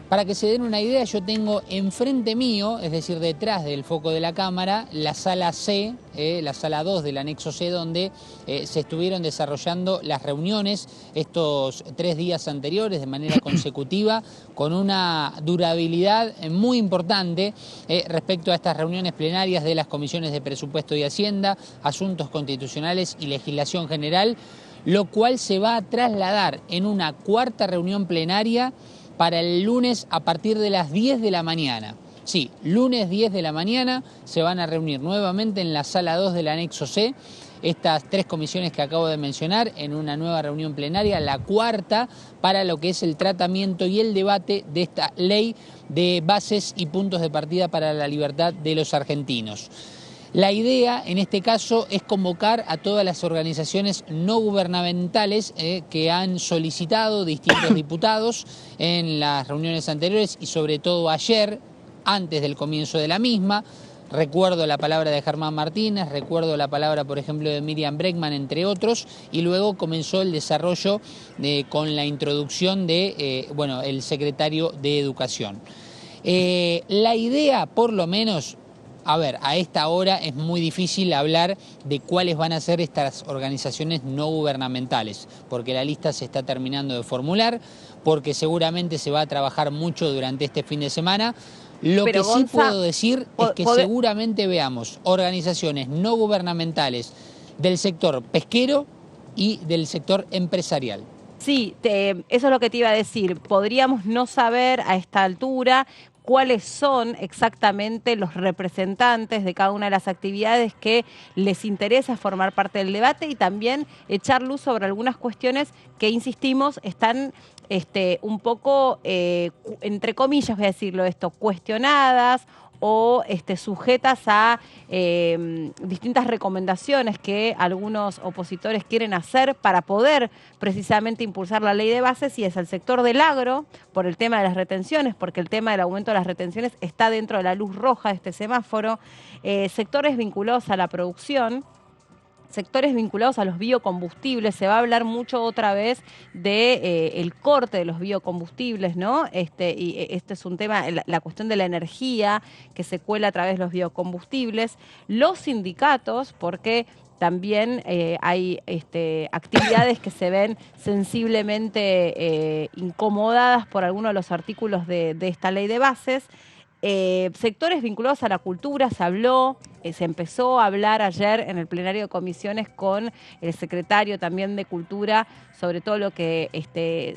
Para que se den una idea, yo tengo enfrente mío, es decir, detrás del foco de la cámara, la sala C, la sala 2 del anexo C, donde se estuvieron desarrollando las reuniones estos 3 días anteriores de manera consecutiva, con una durabilidad muy importante respecto a estas reuniones plenarias de las comisiones de Presupuesto y Hacienda, Asuntos Constitucionales y Legislación General, lo cual se va a trasladar en una cuarta reunión plenaria para el lunes a partir de las 10 de la mañana. Sí, lunes 10 de la mañana se van a reunir nuevamente en la sala 2 del anexo C estas 3 comisiones que acabo de mencionar en una nueva reunión plenaria, la cuarta, para lo que es el tratamiento y el debate de esta ley de bases y puntos de partida para la libertad de los argentinos. La idea, en este caso, es convocar a todas las organizaciones no gubernamentales que han solicitado distintos diputados en las reuniones anteriores y sobre todo ayer, antes del comienzo de la misma. Recuerdo la palabra de Germán Martínez, recuerdo la palabra, por ejemplo, de Miriam Bregman, entre otros, y luego comenzó el desarrollo con la introducción de, el secretario de Educación. La idea, por lo menos, a esta hora es muy difícil hablar de cuáles van a ser estas organizaciones no gubernamentales, porque la lista se está terminando de formular, porque seguramente se va a trabajar mucho durante este fin de semana. Lo que sí puedo decir es que seguramente veamos organizaciones no gubernamentales del sector pesquero y del sector empresarial. Sí, eso es lo que te iba a decir. Podríamos no saber a esta altura cuáles son exactamente los representantes de cada una de las actividades que les interesa formar parte del debate y también echar luz sobre algunas cuestiones que, insistimos, están un poco, entre comillas voy a decirlo esto, cuestionadas o sujetas a distintas recomendaciones que algunos opositores quieren hacer para poder precisamente impulsar la ley de bases, y es el sector del agro, por el tema de las retenciones, porque el tema del aumento de las retenciones está dentro de la luz roja de este semáforo, sectores vinculados a la producción, sectores vinculados a los biocombustibles. Se va a hablar mucho otra vez de el corte de los biocombustibles, ¿no? Y este es un tema, la cuestión de la energía que se cuela a través de los biocombustibles. Los sindicatos, porque también hay actividades que se ven sensiblemente incomodadas por algunos de los artículos de esta ley de bases. Sectores vinculados a la cultura, se habló, se empezó a hablar ayer en el plenario de comisiones con el secretario también de Cultura sobre todo lo que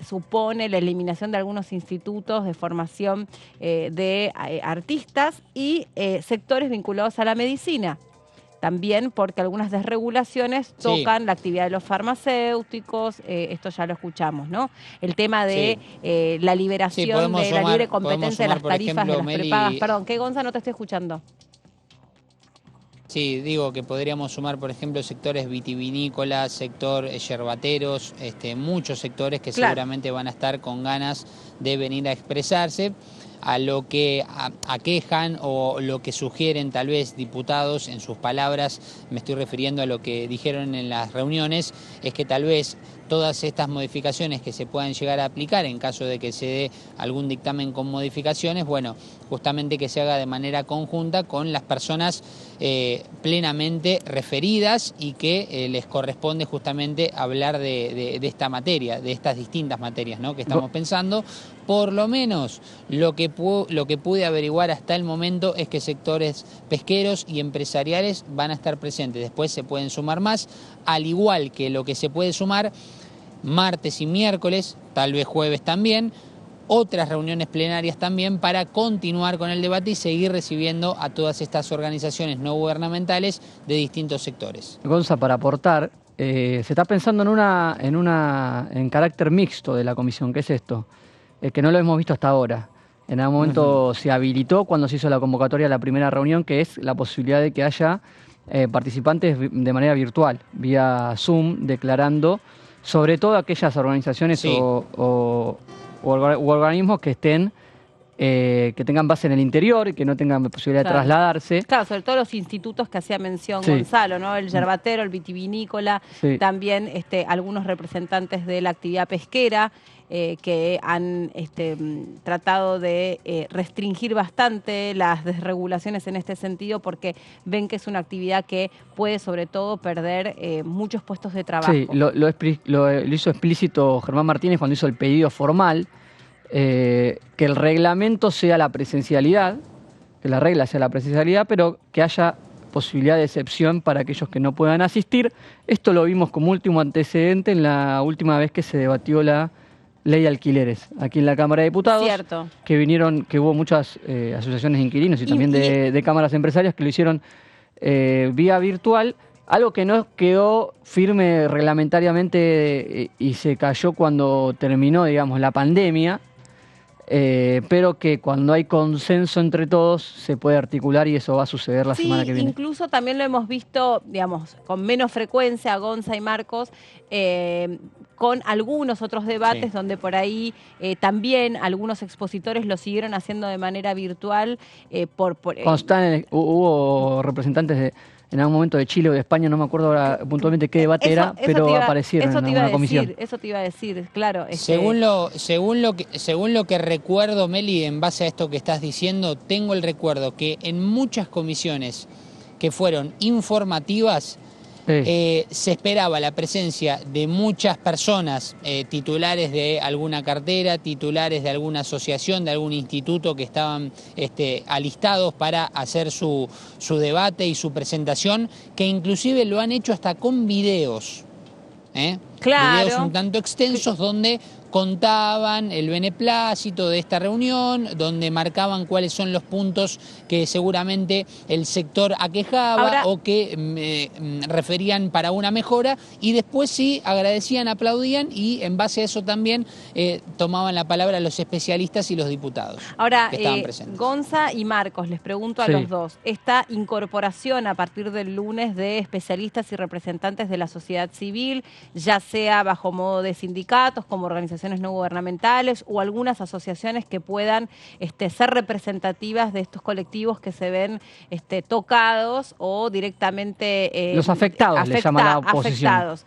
supone la eliminación de algunos institutos de formación de artistas y sectores vinculados a la medicina. También porque algunas desregulaciones tocan la actividad de los farmacéuticos, esto ya lo escuchamos, ¿no? El tema de la liberación de la libre competencia de las tarifas de las prepagas. Perdón, ¿qué, Gonza? No te estoy escuchando. Sí, digo que podríamos sumar, por ejemplo, sectores vitivinícolas, sector yerbateros, muchos sectores que seguramente van a estar con ganas de venir a expresarse. A lo que aquejan o lo que sugieren tal vez diputados en sus palabras, me estoy refiriendo a lo que dijeron en las reuniones, es que tal vez todas estas modificaciones que se puedan llegar a aplicar en caso de que se dé algún dictamen con modificaciones, bueno, justamente que se haga de manera conjunta con las personas plenamente referidas y que les corresponde justamente hablar de esta materia, de estas distintas materias, ¿no?, que estamos pensando. Por lo menos lo que pude averiguar hasta el momento es que sectores pesqueros y empresariales van a estar presentes. Después se pueden sumar más, al igual que lo que se puede sumar martes y miércoles, tal vez jueves también, otras reuniones plenarias también para continuar con el debate y seguir recibiendo a todas estas organizaciones no gubernamentales de distintos sectores. Gonza, para aportar, se está pensando en carácter mixto de la comisión. ¿Qué es esto? Que no lo hemos visto hasta ahora. En algún momento se habilitó cuando se hizo la convocatoria a la primera reunión, que es la posibilidad de que haya participantes de manera virtual, vía Zoom, declarando sobre todo aquellas organizaciones Sí. u organismos que estén que tengan base en el interior y que no tengan posibilidad Claro. de trasladarse. Claro, sobre todo los institutos que hacía mención Sí. Gonzalo, ¿no? El yerbatero, el vitivinícola, Sí. también algunos representantes de la actividad pesquera que han tratado de restringir bastante las desregulaciones en este sentido porque ven que es una actividad que puede sobre todo perder muchos puestos de trabajo. Sí, lo hizo explícito Germán Martínez cuando hizo el pedido formal, que el reglamento sea la presencialidad, que la regla sea la presencialidad, pero que haya posibilidad de excepción para aquellos que no puedan asistir. Esto lo vimos como último antecedente en la última vez que se debatió la ley de alquileres aquí en la Cámara de Diputados. Cierto. Que hubo muchas asociaciones de inquilinos y también de cámaras empresarias que lo hicieron vía virtual, algo que no quedó firme reglamentariamente y se cayó cuando terminó, digamos, la pandemia, pero que cuando hay consenso entre todos se puede articular y eso va a suceder la semana que viene. Incluso también lo hemos visto, digamos, con menos frecuencia, Gonza y Marcos, con algunos otros debates Sí. donde por ahí también algunos expositores lo siguieron haciendo de manera virtual. Hubo representantes en algún momento de Chile o de España, no me acuerdo ahora puntualmente qué debate era, pero aparecieron en alguna comisión. Eso te iba a decir, claro. Según lo que recuerdo, Meli, en base a esto que estás diciendo, tengo el recuerdo que en muchas comisiones que fueron informativas, se esperaba la presencia de muchas personas, titulares de alguna cartera, titulares de alguna asociación, de algún instituto que estaban alistados para hacer su debate y su presentación, que inclusive lo han hecho hasta con videos. Claro. Videos un tanto extensos donde contaban el beneplácito de esta reunión, donde marcaban cuáles son los puntos que seguramente el sector aquejaba o que referían para una mejora, y después sí agradecían, aplaudían, y en base a eso también tomaban la palabra los especialistas y los diputados Ahora, que estaban presentes. Gonza y Marcos, les pregunto a Sí. los dos, esta incorporación a partir del lunes de especialistas y representantes de la sociedad civil, ya sea bajo modo de sindicatos, como organizaciones no gubernamentales o algunas asociaciones que puedan ser representativas de estos colectivos que se ven tocados o directamente... Los afectados, le llama la oposición. Afectados.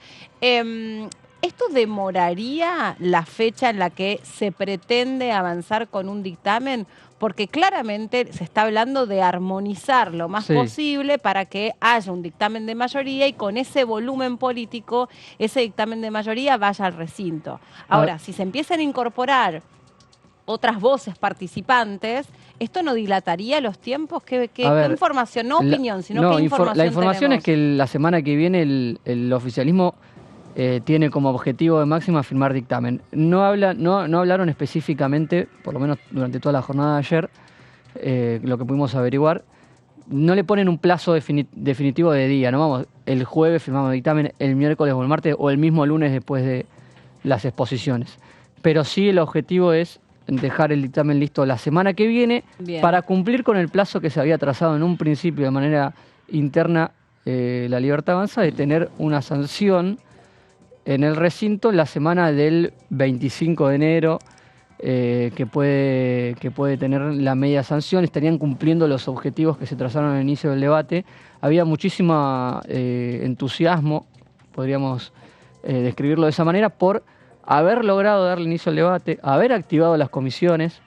¿Esto demoraría la fecha en la que se pretende avanzar con un dictamen? Porque claramente se está hablando de armonizar lo más posible para que haya un dictamen de mayoría y con ese volumen político, ese dictamen de mayoría vaya al recinto. Ahora, si se empiezan a incorporar otras voces participantes, ¿esto no dilataría los tiempos? ¿Qué información? No opinión, sino qué información La información tenemos? es que la semana que viene el oficialismo tiene como objetivo de máxima firmar dictamen. No hablaron específicamente, por lo menos durante toda la jornada de ayer, lo que pudimos averiguar, no le ponen un plazo definitivo de día, no vamos, el jueves firmamos dictamen, el miércoles o el martes o el mismo lunes después de las exposiciones. Pero sí el objetivo es dejar el dictamen listo la semana que viene. Bien. Para cumplir con el plazo que se había trazado en un principio de manera interna la Libertad Avanza de tener una sanción en el recinto la semana del 25 de enero, que puede tener la media sanción. Estarían cumpliendo los objetivos que se trazaron al inicio del debate. Había muchísimo entusiasmo, podríamos describirlo de esa manera, por haber logrado darle inicio al debate, haber activado las comisiones,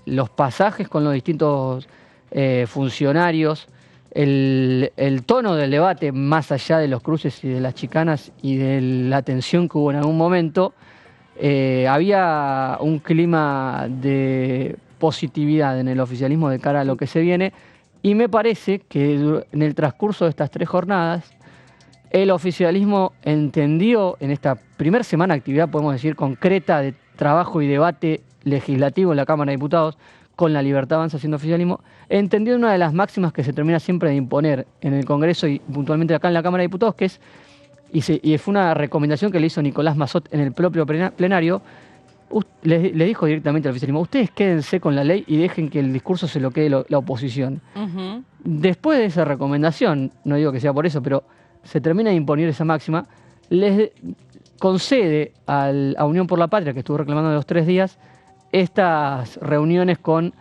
los pasajes con los distintos funcionarios, el tono del debate, más allá de los cruces y de las chicanas y de la tensión que hubo en algún momento, había un clima de positividad en el oficialismo de cara a lo que se viene, y me parece que en el transcurso de estas 3 jornadas el oficialismo entendió en esta primera semana de actividad, podemos decir, concreta de trabajo y debate legislativo en la Cámara de Diputados, con la Libertad Avanza haciendo oficialismo, entendiendo una de las máximas que se termina siempre de imponer en el Congreso y puntualmente acá en la Cámara de Diputados, que es, y fue una recomendación que le hizo Nicolás Massot en el propio plenario, le dijo directamente al oficialismo: ustedes quédense con la ley y dejen que el discurso se lo quede la oposición. Después de esa recomendación, no digo que sea por eso, pero se termina de imponer esa máxima, les concede a Unión por la Patria, que estuvo reclamando los 3 días, estas reuniones con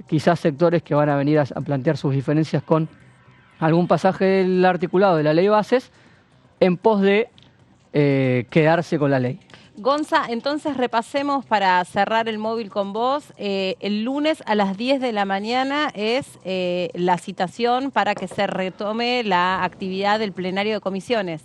quizás sectores que van a venir a plantear sus diferencias con algún pasaje del articulado de la ley bases en pos de quedarse con la ley. Gonza, entonces repasemos para cerrar el móvil con vos. El lunes a las 10 de la mañana es la citación para que se retome la actividad del plenario de comisiones.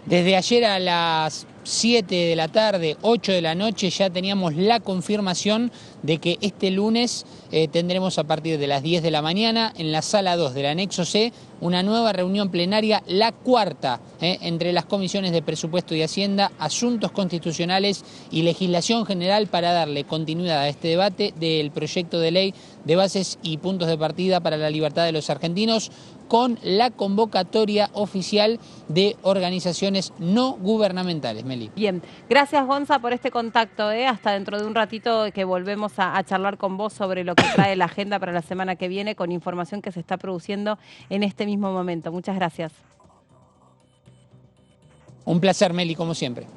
Desde ayer a las 7 de la tarde, 8 de la noche, ya teníamos la confirmación de que este lunes tendremos a partir de las 10 de la mañana en la sala 2 del anexo C una nueva reunión plenaria, la cuarta, entre las comisiones de Presupuesto y Hacienda, Asuntos Constitucionales y Legislación General, para darle continuidad a este debate del proyecto de ley de bases y puntos de partida para la libertad de los argentinos, con la convocatoria oficial de organizaciones no gubernamentales. Meli. Bien, gracias Gonza por este contacto. Hasta dentro de un ratito que volvemos a charlar con vos sobre lo que trae la agenda para la semana que viene, con información que se está produciendo en este mismo momento. Muchas gracias. Un placer, Meli, como siempre.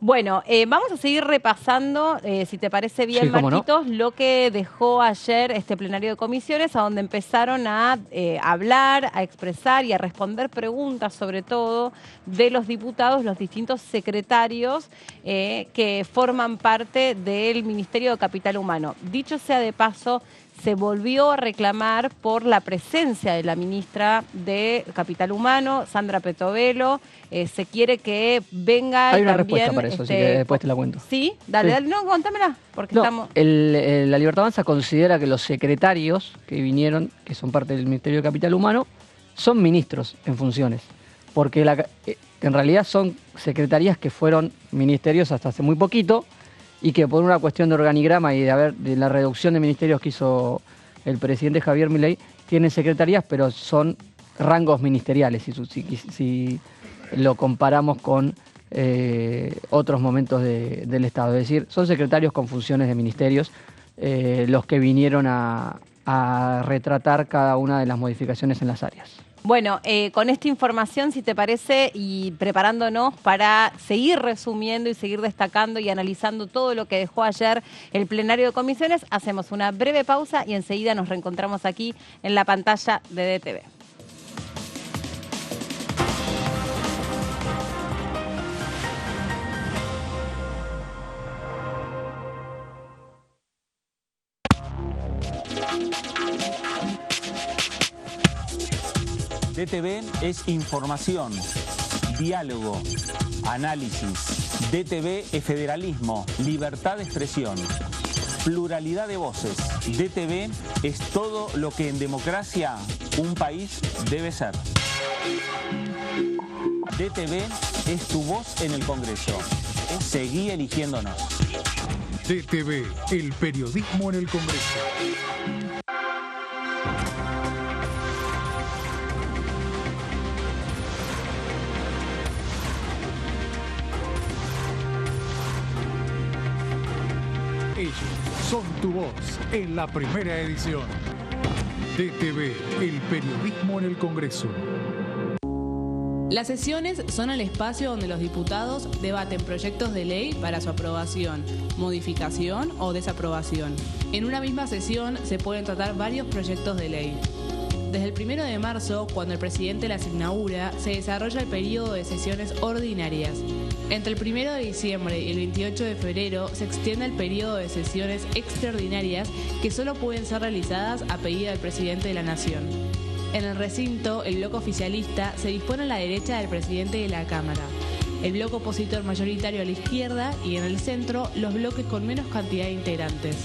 Bueno, vamos a seguir repasando, si te parece bien, sí, Marquitos, no, lo que dejó ayer este plenario de comisiones, a donde empezaron a hablar, a expresar y a responder preguntas, sobre todo, de los diputados, los distintos secretarios que forman parte del Ministerio de Capital Humano. Dicho sea de paso, se volvió a reclamar por la presencia de la ministra de Capital Humano, Sandra Petovelo. Se quiere que venga. Hay una también, respuesta para eso, así que después te la cuento. Sí, dale, sí. Dale, no, contámela, porque no, estamos... la Libertad Avanza considera que los secretarios que vinieron, que son parte del Ministerio de Capital Humano, son ministros en funciones, porque en realidad son secretarías que fueron ministerios hasta hace muy poquito, y que por una cuestión de organigrama y de la reducción de ministerios que hizo el presidente Javier Milei, tienen secretarías, pero son rangos ministeriales, si lo comparamos con otros momentos del Estado. Es decir, son secretarios con funciones de ministerios los que vinieron a retratar cada una de las modificaciones en las áreas. Bueno, con esta información, si te parece, y preparándonos para seguir resumiendo y seguir destacando y analizando todo lo que dejó ayer el plenario de comisiones, hacemos una breve pausa y enseguida nos reencontramos aquí en la pantalla de DTV. DTV es información, diálogo, análisis. DTV es federalismo, libertad de expresión, pluralidad de voces. DTV es todo lo que en democracia un país debe ser. DTV es tu voz en el Congreso. Seguí eligiéndonos. DTV, el periodismo en el Congreso. Ellos son tu voz en la primera edición. DTV, el periodismo en el Congreso. Las sesiones son el espacio donde los diputados debaten proyectos de ley para su aprobación, modificación o desaprobación. En una misma sesión se pueden tratar varios proyectos de ley. Desde el 1 de marzo, cuando el presidente las inaugura, se desarrolla el periodo de sesiones ordinarias. Entre el 1 de diciembre y el 28 de febrero se extiende el periodo de sesiones extraordinarias que solo pueden ser realizadas a pedido del presidente de la Nación. En el recinto, el bloque oficialista se dispone a la derecha del presidente de la Cámara, el bloque opositor mayoritario a la izquierda y en el centro los bloques con menos cantidad de integrantes.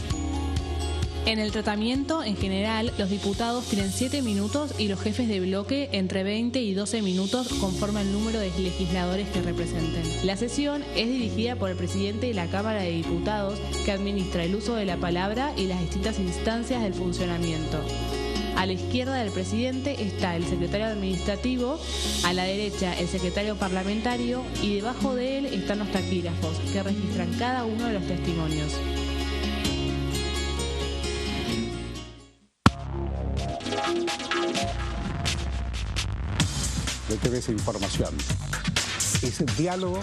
En el tratamiento, en general, los diputados tienen 7 minutos y los jefes de bloque entre 20 y 12 minutos conforme al número de legisladores que representen. La sesión es dirigida por el presidente de la Cámara de Diputados, que administra el uso de la palabra y las distintas instancias del funcionamiento. A la izquierda del presidente está el secretario administrativo, a la derecha el secretario parlamentario y debajo de él están los taquígrafos, que registran cada uno de los testimonios. DTV es información, es diálogo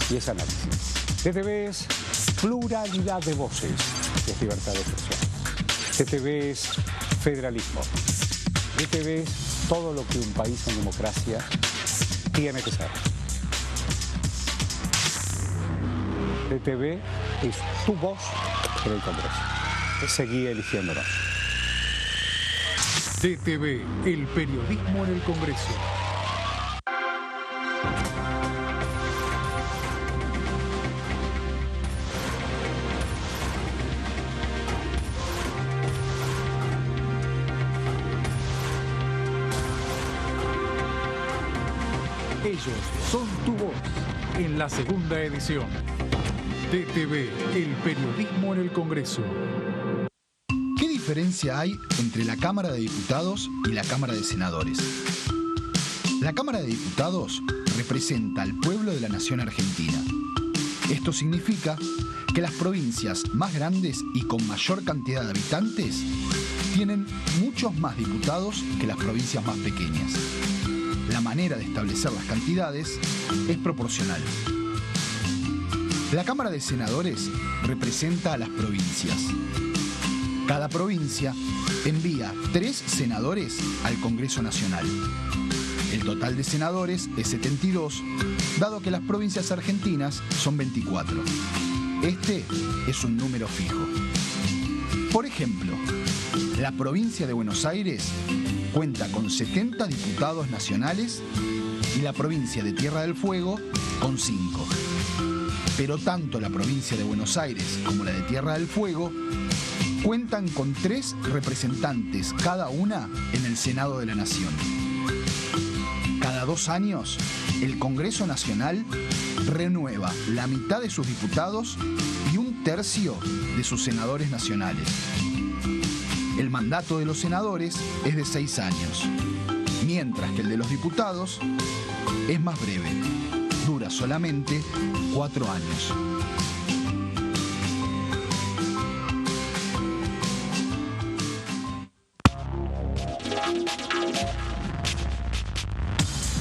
y es análisis. DTV es pluralidad de voces, es libertad de expresión. DTV es federalismo. DTV es todo lo que un país en democracia tiene que ser. DTV es tu voz en el Congreso. Seguí eligiéndonos. DTV, el periodismo en el Congreso. Ellos son tu voz en la segunda edición. DTV, el periodismo en el Congreso. ¿Qué diferencia hay entre la Cámara de Diputados y la Cámara de Senadores? La Cámara de Diputados representa al pueblo de la nación argentina. Esto significa que las provincias más grandes y con mayor cantidad de habitantes tienen muchos más diputados que las provincias más pequeñas. La manera de establecer las cantidades es proporcional. La Cámara de Senadores representa a las provincias. Cada provincia envía 3 senadores al Congreso Nacional. El total de senadores es 72, dado que las provincias argentinas son 24. Este es un número fijo. Por ejemplo, la provincia de Buenos Aires cuenta con 70 diputados nacionales y la provincia de Tierra del Fuego con 5. Pero tanto la provincia de Buenos Aires como la de Tierra del Fuego cuentan con 3 representantes cada una en el Senado de la Nación. Cada 2 años, el Congreso Nacional renueva la mitad de sus diputados y 1/3 de sus senadores nacionales. El mandato de los senadores es de 6 años, mientras que el de los diputados es más breve, dura solamente 4 años.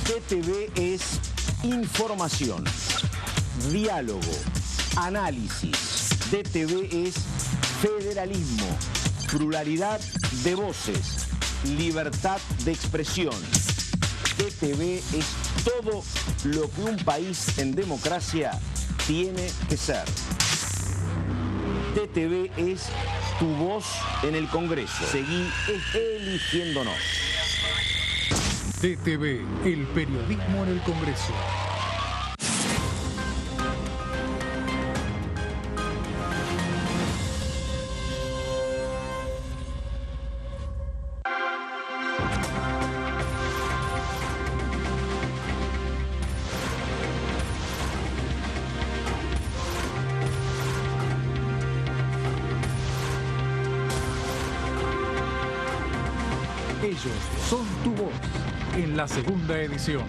DTV es información, diálogo, análisis. DTV es federalismo, pluralidad de voces, libertad de expresión. DTV es todo lo que un país en democracia tiene que ser. DTV es tu voz en el Congreso. Seguí eligiéndonos. DTV, el periodismo en el Congreso. Ellos son tu voz en la segunda edición.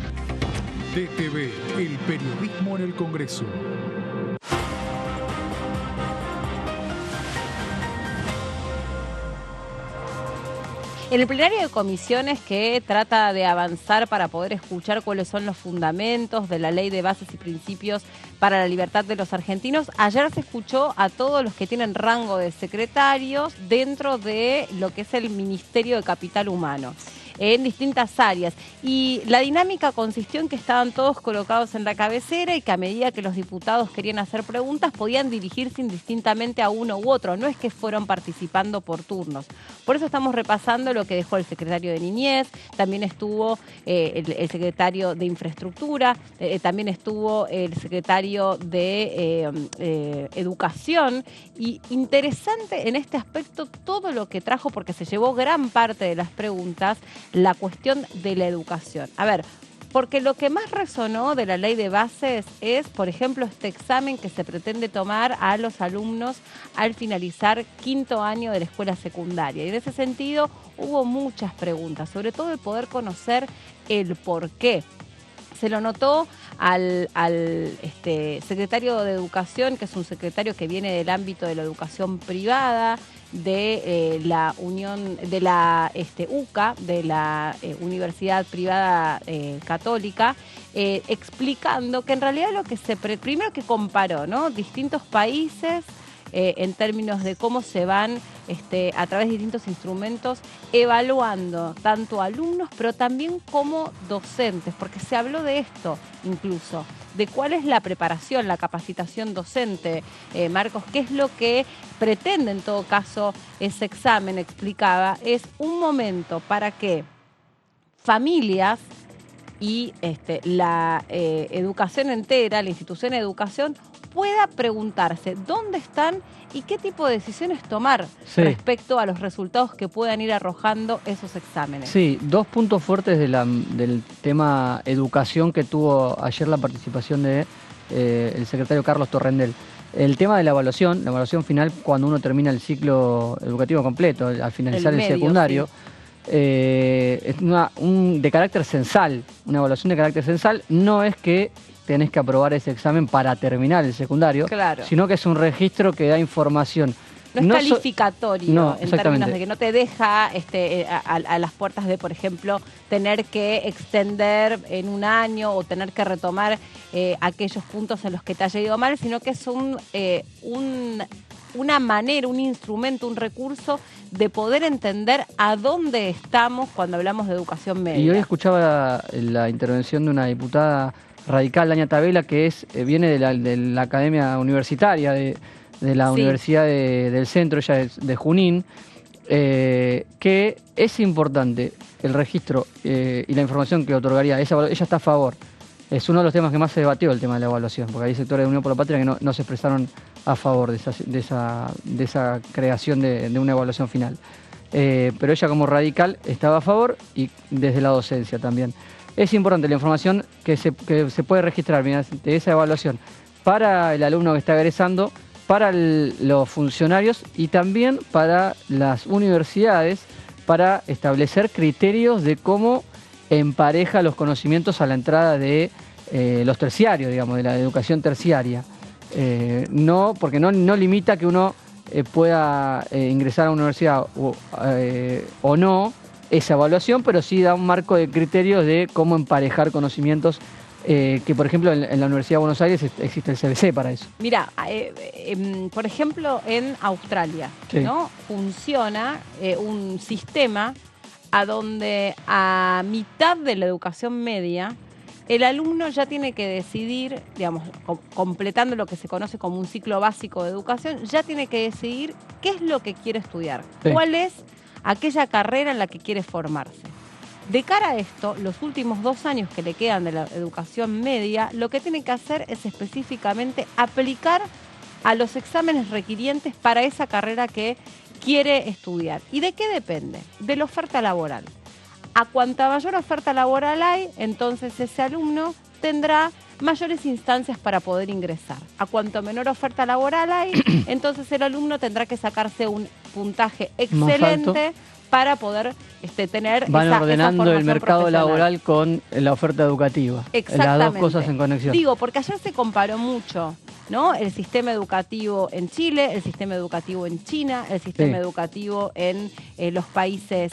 DTV, el periodismo en el Congreso. En el plenario de comisiones que trata de avanzar para poder escuchar cuáles son los fundamentos de la Ley de Bases y Principios para la Libertad de los Argentinos, ayer se escuchó a todos los que tienen rango de secretarios dentro de lo que es el Ministerio de Capital Humano. en distintas áreas. Y la dinámica consistió en que estaban todos colocados en la cabecera y que a medida que los diputados querían hacer preguntas podían dirigirse indistintamente a uno u otro. No es que fueron participando por turnos. Por eso estamos repasando lo que dejó el secretario de Niñez, también estuvo el secretario de Infraestructura, también estuvo el secretario de Educación. Y interesante en este aspecto todo lo que trajo, porque se llevó gran parte de las preguntas, la cuestión de la educación. A ver, porque lo que más resonó de la ley de bases es, por ejemplo, este examen que se pretende tomar a los alumnos al finalizar quinto año de la escuela secundaria. Y en ese sentido hubo muchas preguntas, sobre todo de poder conocer el por qué. Se lo notó al secretario de Educación, que es un secretario que viene del ámbito de la educación privada, de la Unión, de la UCA, de la Universidad Privada Católica, explicando que en realidad lo que primero que comparó, ¿no?, distintos países en términos de cómo se van a través de distintos instrumentos evaluando tanto alumnos pero también como docentes, porque se habló de esto incluso, de cuál es la preparación, la capacitación docente, Marcos, qué es lo que pretende en todo caso ese examen, explicaba, es un momento para que familias y la educación entera, la institución de educación, pueda preguntarse dónde están y qué tipo de decisiones tomar respecto a los resultados que puedan ir arrojando esos exámenes. Sí, dos puntos fuertes del tema educación que tuvo ayer la participación de el secretario Carlos Torrendel. El tema de la evaluación final cuando uno termina el ciclo educativo completo, al finalizar el secundario. Sí. Es de carácter censal, una evaluación de carácter censal. No es que tenés que aprobar ese examen para terminar el secundario, claro, sino que es un registro que da información. No es calificatorio, en términos de que no te deja a las puertas de, por ejemplo, tener que extender en un año o tener que retomar aquellos puntos en los que te haya ido mal, sino que es una manera, un instrumento, un recurso de poder entender a dónde estamos cuando hablamos de educación media. Y hoy escuchaba la intervención de una diputada radical, Dania Tabela, que viene de la academia universitaria de la Universidad del Centro, ella es de Junín, que es importante el registro y la información que otorgaría. Ella está a favor. Es uno de los temas que más se debatió, el tema de la evaluación, porque hay sectores de Unión por la Patria que no se expresaron a favor de esa creación de una evaluación final. Pero ella como radical estaba a favor y desde la docencia también. Es importante la información que se puede registrar mediante esa evaluación para el alumno que está egresando, para los funcionarios y también para las universidades, para establecer criterios de cómo empareja los conocimientos a la entrada de los terciarios, digamos, de la educación terciaria. Porque no limita que uno pueda ingresar a una universidad o no esa evaluación, pero sí da un marco de criterios de cómo emparejar conocimientos, que por ejemplo en la Universidad de Buenos Aires existe el CBC para eso. Mira, por ejemplo en Australia, sí, ¿no?, funciona un sistema a donde a mitad de la educación media el alumno ya tiene que decidir, digamos, completando lo que se conoce como un ciclo básico de educación, ya tiene que decidir qué es lo que quiere estudiar, sí, cuál es aquella carrera en la que quiere formarse. De cara a esto, los últimos 2 años que le quedan de la educación media, lo que tiene que hacer es específicamente aplicar a los exámenes requirientes para esa carrera que quiere estudiar. ¿Y de qué depende? De la oferta laboral. A cuanta mayor oferta laboral hay, entonces ese alumno tendrá mayores instancias para poder ingresar. A cuanto menor oferta laboral hay, entonces el alumno tendrá que sacarse un puntaje excelente para poder tener Van ordenando el mercado laboral con la oferta educativa. Exactamente. Las dos cosas en conexión. Digo, porque ayer se comparó mucho, ¿no?, el sistema educativo en Chile, el sistema educativo en China, el sistema educativo en los países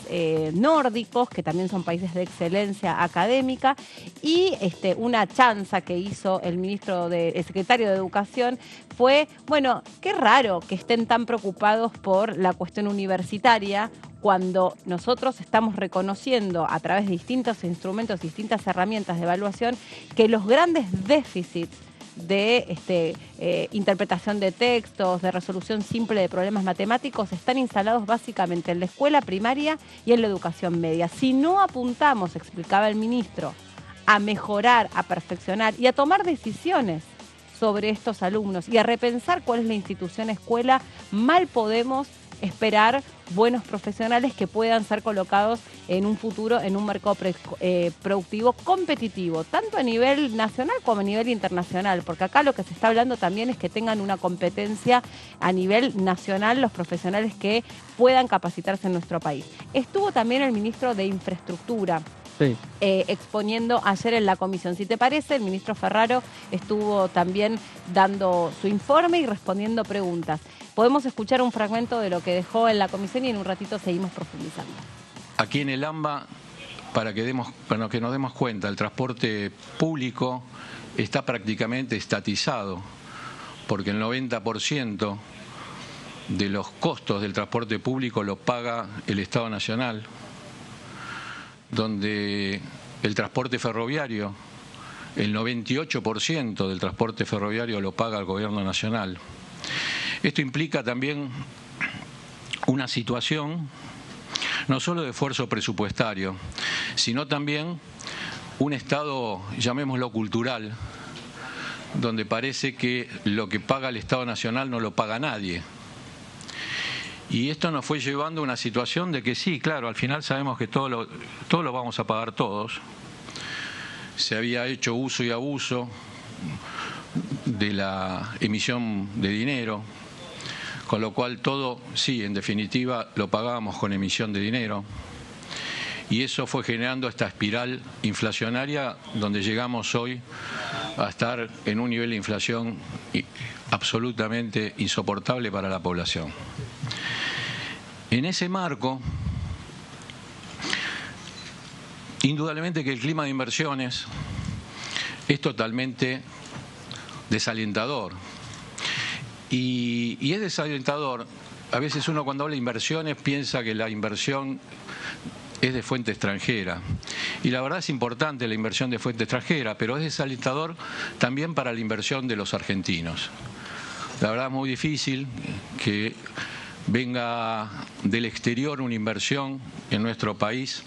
nórdicos, que también son países de excelencia académica, y una chanza que hizo el secretario de Educación fue, bueno, qué raro que estén tan preocupados por la cuestión universitaria cuando nosotros estamos reconociendo a través de distintos instrumentos, distintas herramientas de evaluación, que los grandes déficits de interpretación de textos, de resolución simple de problemas matemáticos, están instalados básicamente en la escuela primaria y en la educación media. Si no apuntamos, explicaba el ministro, a mejorar, a perfeccionar y a tomar decisiones sobre estos alumnos y a repensar cuál es la institución escuela, mal podemos esperar buenos profesionales que puedan ser colocados en un futuro en un mercado productivo competitivo, tanto a nivel nacional como a nivel internacional, porque acá lo que se está hablando también es que tengan una competencia a nivel nacional los profesionales que puedan capacitarse en nuestro país. Estuvo también el ministro de Infraestructura, sí, exponiendo ayer en la comisión. Si te parece, el ministro Ferraro estuvo también dando su informe y respondiendo preguntas. Podemos escuchar un fragmento de lo que dejó en la comisión y en un ratito seguimos profundizando. Aquí en el AMBA, para que nos demos cuenta, el transporte público está prácticamente estatizado, porque el 90% de los costos del transporte público lo paga el Estado Nacional, donde el transporte ferroviario, el 98% del transporte ferroviario lo paga el Gobierno Nacional. Esto implica también una situación no solo de esfuerzo presupuestario, sino también un estado, llamémoslo cultural, donde parece que lo que paga el Estado Nacional no lo paga nadie. Y esto nos fue llevando a una situación de que sí, claro, al final sabemos que todo lo vamos a pagar todos. Se había hecho uso y abuso de la emisión de dinero, con lo cual todo, sí, en definitiva, lo pagábamos con emisión de dinero. Y eso fue generando esta espiral inflacionaria donde llegamos hoy a estar en un nivel de inflación absolutamente insoportable para la población. En ese marco, indudablemente que el clima de inversiones es totalmente desalentador. Y es desalentador. A veces uno cuando habla de inversiones piensa que la inversión es de fuente extranjera. Y la verdad es importante la inversión de fuente extranjera, pero es desalentador también para la inversión de los argentinos. La verdad es muy difícil que venga del exterior una inversión en nuestro país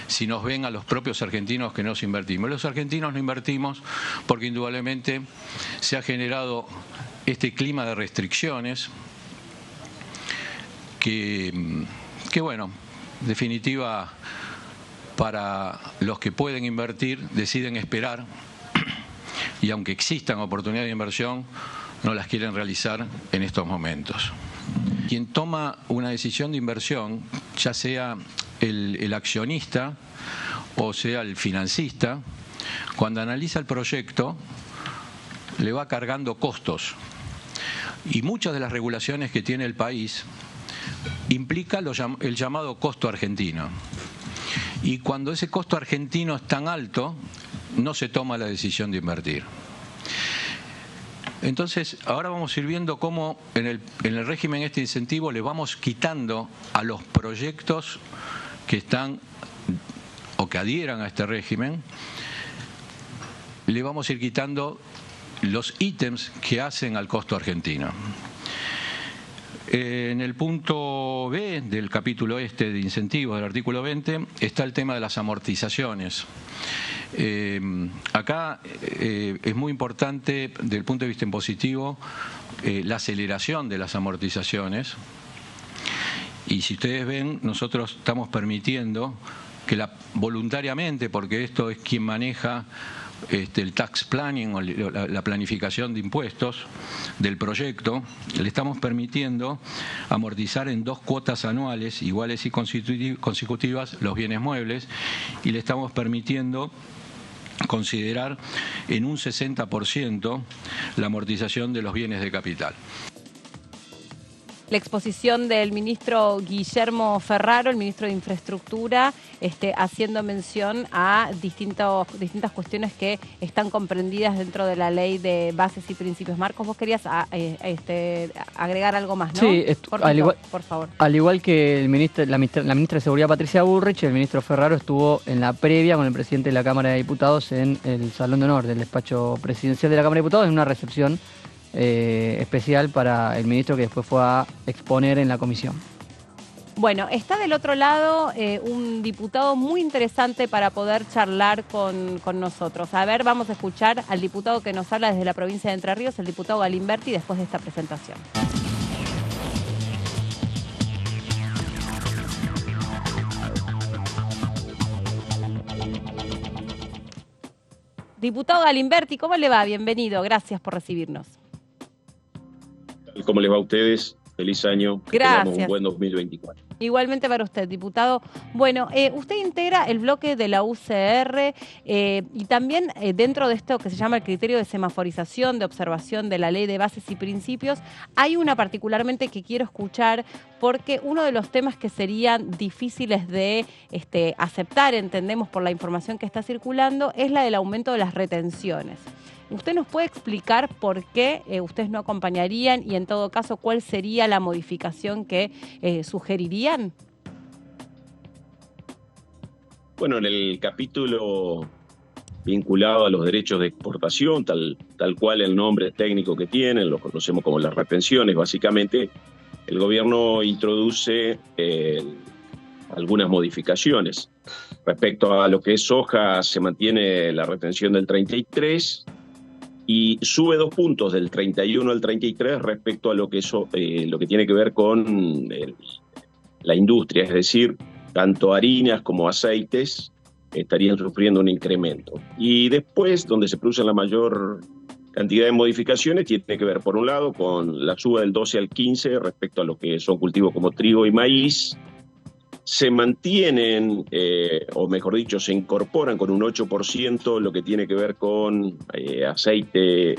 si nos ven a los propios argentinos que nos invertimos. Los argentinos no invertimos porque indudablemente se ha generado este clima de restricciones que bueno, en definitiva, para los que pueden invertir, deciden esperar y aunque existan oportunidades de inversión, no las quieren realizar en estos momentos. Quien toma una decisión de inversión, ya sea el accionista o sea el financista, cuando analiza el proyecto, le va cargando costos. Y muchas de las regulaciones que tiene el país implica el llamado costo argentino. Y cuando ese costo argentino es tan alto, no se toma la decisión de invertir. Entonces, ahora vamos a ir viendo cómo en el régimen este incentivo le vamos quitando a los proyectos que están o que adhieran a este régimen, le vamos a ir quitando los ítems que hacen al costo argentino. En el punto B del capítulo este de incentivos del artículo 20 está el tema de las amortizaciones. Acá es muy importante desde el punto de vista impositivo la aceleración de las amortizaciones, y si ustedes ven, nosotros estamos permitiendo que voluntariamente, porque esto es quien maneja el tax planning o la planificación de impuestos del proyecto, le estamos permitiendo amortizar en 2 cuotas anuales iguales y consecutivas los bienes muebles, y le estamos permitiendo considerar en un 60% la amortización de los bienes de capital. la exposición del ministro Guillermo Ferraro, el ministro de Infraestructura, haciendo mención a distintas cuestiones que están comprendidas dentro de la ley de bases y principios. Marcos, vos querías agregar algo más, ¿no? Sí, por favor. Al igual que la ministra de Seguridad, Patricia Bullrich, el ministro Ferraro estuvo en la previa con el presidente de la Cámara de Diputados en el Salón de Honor del despacho presidencial de la Cámara de Diputados, en una recepción especial para el ministro que después fue a exponer en la comisión. Bueno, está del otro lado un diputado muy interesante para poder charlar con nosotros. A ver, vamos a escuchar al diputado que nos habla desde la provincia de Entre Ríos, el diputado Galimberti, después de esta presentación. Diputado Galimberti, ¿cómo le va? Bienvenido, gracias por recibirnos. ¿Cómo les va a ustedes? Feliz año. Que tengamos un buen 2024. Igualmente para usted, diputado. Bueno, usted integra el bloque de la UCR y también dentro de esto que se llama el criterio de semaforización, de observación de la ley de bases y principios, hay una particularmente que quiero escuchar porque uno de los temas que serían difíciles de aceptar, entendemos por la información que está circulando, es la del aumento de las retenciones. ¿Usted nos puede explicar por qué ustedes no acompañarían y en todo caso cuál sería la modificación que sugerirían? Bueno, en el capítulo vinculado a los derechos de exportación, tal cual el nombre técnico que tienen, lo conocemos como las retenciones, básicamente el gobierno introduce algunas modificaciones. Respecto a lo que es soja, se mantiene la retención del 33%, y sube 2 puntos del 31 al 33 respecto a lo que tiene que ver con la industria, es decir, tanto harinas como aceites estarían sufriendo un incremento. Y después, donde se producen la mayor cantidad de modificaciones, tiene que ver, por un lado, con la suba del 12 al 15 respecto a lo que son cultivos como trigo y maíz. Se mantienen, o mejor dicho, se incorporan con un 8% lo que tiene que ver con aceites,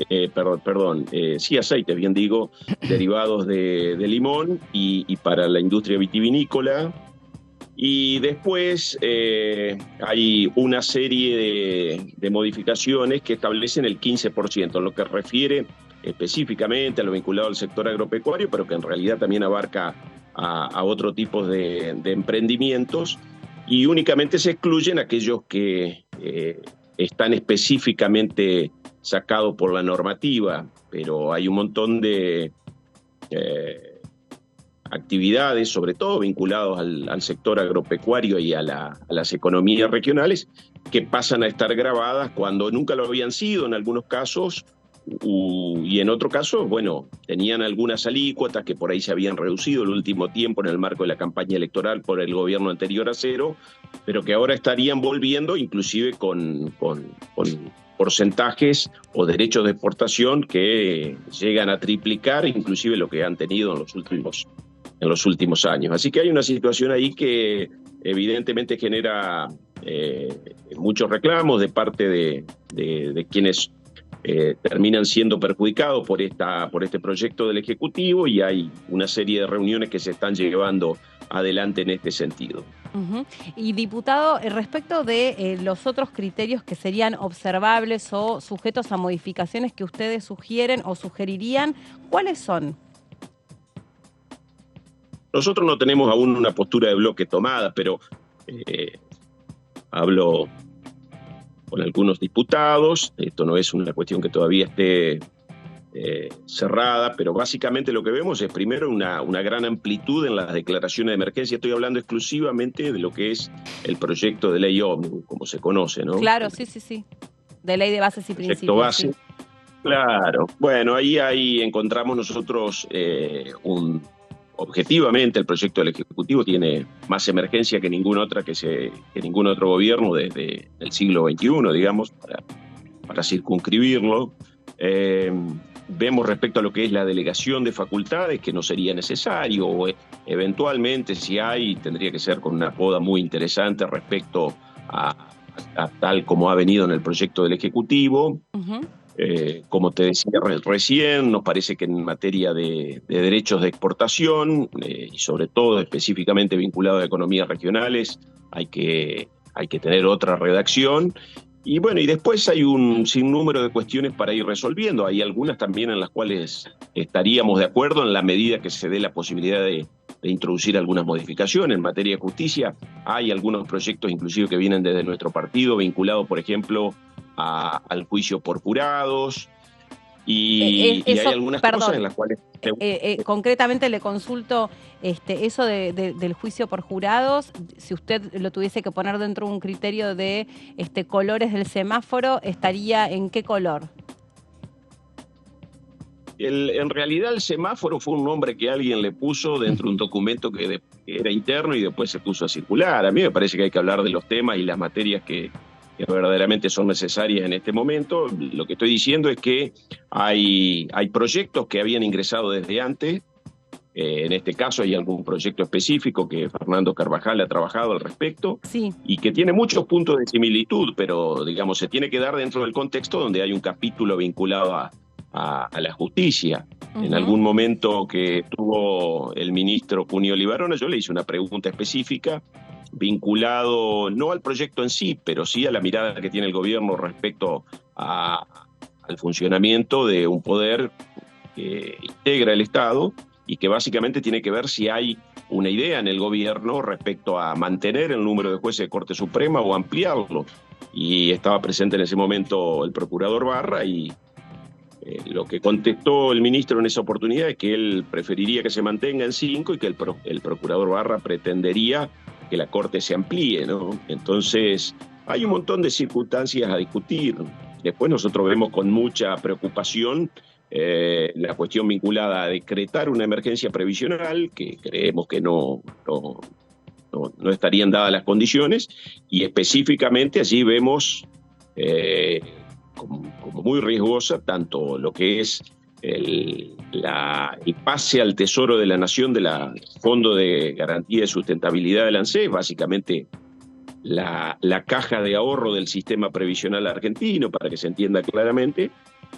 bien digo, derivados de limón y para la industria vitivinícola. Y después hay una serie de modificaciones que establecen el 15%, en lo que refiere específicamente a lo vinculado al sector agropecuario, pero que en realidad también abarca a otro tipo de emprendimientos, y únicamente se excluyen aquellos que están específicamente sacados por la normativa, pero hay un montón de actividades, sobre todo vinculados al sector agropecuario y a las economías regionales, que pasan a estar gravadas cuando nunca lo habían sido en algunos casos, y en otro caso, bueno, tenían algunas alícuotas que por ahí se habían reducido el último tiempo en el marco de la campaña electoral por el gobierno anterior a cero, pero que ahora estarían volviendo inclusive con porcentajes o derechos de exportación que llegan a triplicar inclusive lo que han tenido en los últimos años. Así que hay una situación ahí que evidentemente genera muchos reclamos de parte de quienes terminan siendo perjudicados por este proyecto del Ejecutivo, y hay una serie de reuniones que se están llevando adelante en este sentido. Uh-huh. Y diputado, respecto de los otros criterios que serían observables o sujetos a modificaciones que ustedes sugieren o sugerirían, ¿cuáles son? Nosotros no tenemos aún una postura de bloque tomada, pero hablo con algunos diputados. Esto no es una cuestión que todavía esté cerrada, pero básicamente lo que vemos es primero una gran amplitud en las declaraciones de emergencia. Estoy hablando exclusivamente de lo que es el proyecto de ley ómnibus, como se conoce, ¿no? Claro, sí. De ley de bases y principios. Base. Sí. Claro. Bueno, ahí encontramos nosotros objetivamente el proyecto del Ejecutivo tiene más emergencia que ningún otro gobierno desde el siglo XXI, digamos, para circunscribirlo. Vemos respecto a lo que es la delegación de facultades, que no sería necesario, o eventualmente si hay, tendría que ser con una poda muy interesante respecto a tal como ha venido en el proyecto del Ejecutivo. Uh-huh. Como te decía recién, nos parece que en materia de derechos de exportación, y sobre todo específicamente vinculado a economías regionales, hay que tener otra redacción. Y bueno, y después hay un sinnúmero de cuestiones para ir resolviendo. Hay algunas también en las cuales estaríamos de acuerdo en la medida que se dé la posibilidad de introducir algunas modificaciones. En materia de justicia hay algunos proyectos inclusive que vienen desde nuestro partido, vinculados, por ejemplo, al juicio por jurados. Y hay algunas cosas en las cuales... concretamente le consulto eso del juicio por jurados. Si usted lo tuviese que poner dentro de un criterio de colores del semáforo, ¿estaría en qué color? En realidad el semáforo fue un nombre que alguien le puso dentro de un documento que era interno y después se puso a circular. A mí me parece que hay que hablar de los temas y las materias que verdaderamente son necesarias en este momento. Lo que estoy diciendo es que hay proyectos que habían ingresado desde antes. En este caso hay algún proyecto específico que Fernando Carvajal ha trabajado al respecto, sí, y que tiene muchos puntos de similitud, pero digamos se tiene que dar dentro del contexto donde hay un capítulo vinculado a la justicia. Uh-huh. En algún momento que tuvo el ministro Cunio Libarona, yo le hice una pregunta específica vinculado no al proyecto en sí, pero sí a la mirada que tiene el gobierno respecto al funcionamiento de un poder que integra el Estado y que básicamente tiene que ver si hay una idea en el gobierno respecto a mantener el número de jueces de Corte Suprema o ampliarlo. Y estaba presente en ese momento el procurador Barra y lo que contestó el ministro en esa oportunidad es que él preferiría que se mantenga en 5 y que el procurador Barra pretendería que la Corte se amplíe, ¿no? Entonces, hay un montón de circunstancias a discutir. Después nosotros vemos con mucha preocupación la cuestión vinculada a decretar una emergencia previsional, que creemos que no estarían dadas las condiciones, y específicamente allí vemos como muy riesgosa tanto lo que es el pase al Tesoro de la Nación del Fondo de Garantía de Sustentabilidad del ANSES, básicamente la caja de ahorro del sistema previsional argentino, para que se entienda claramente,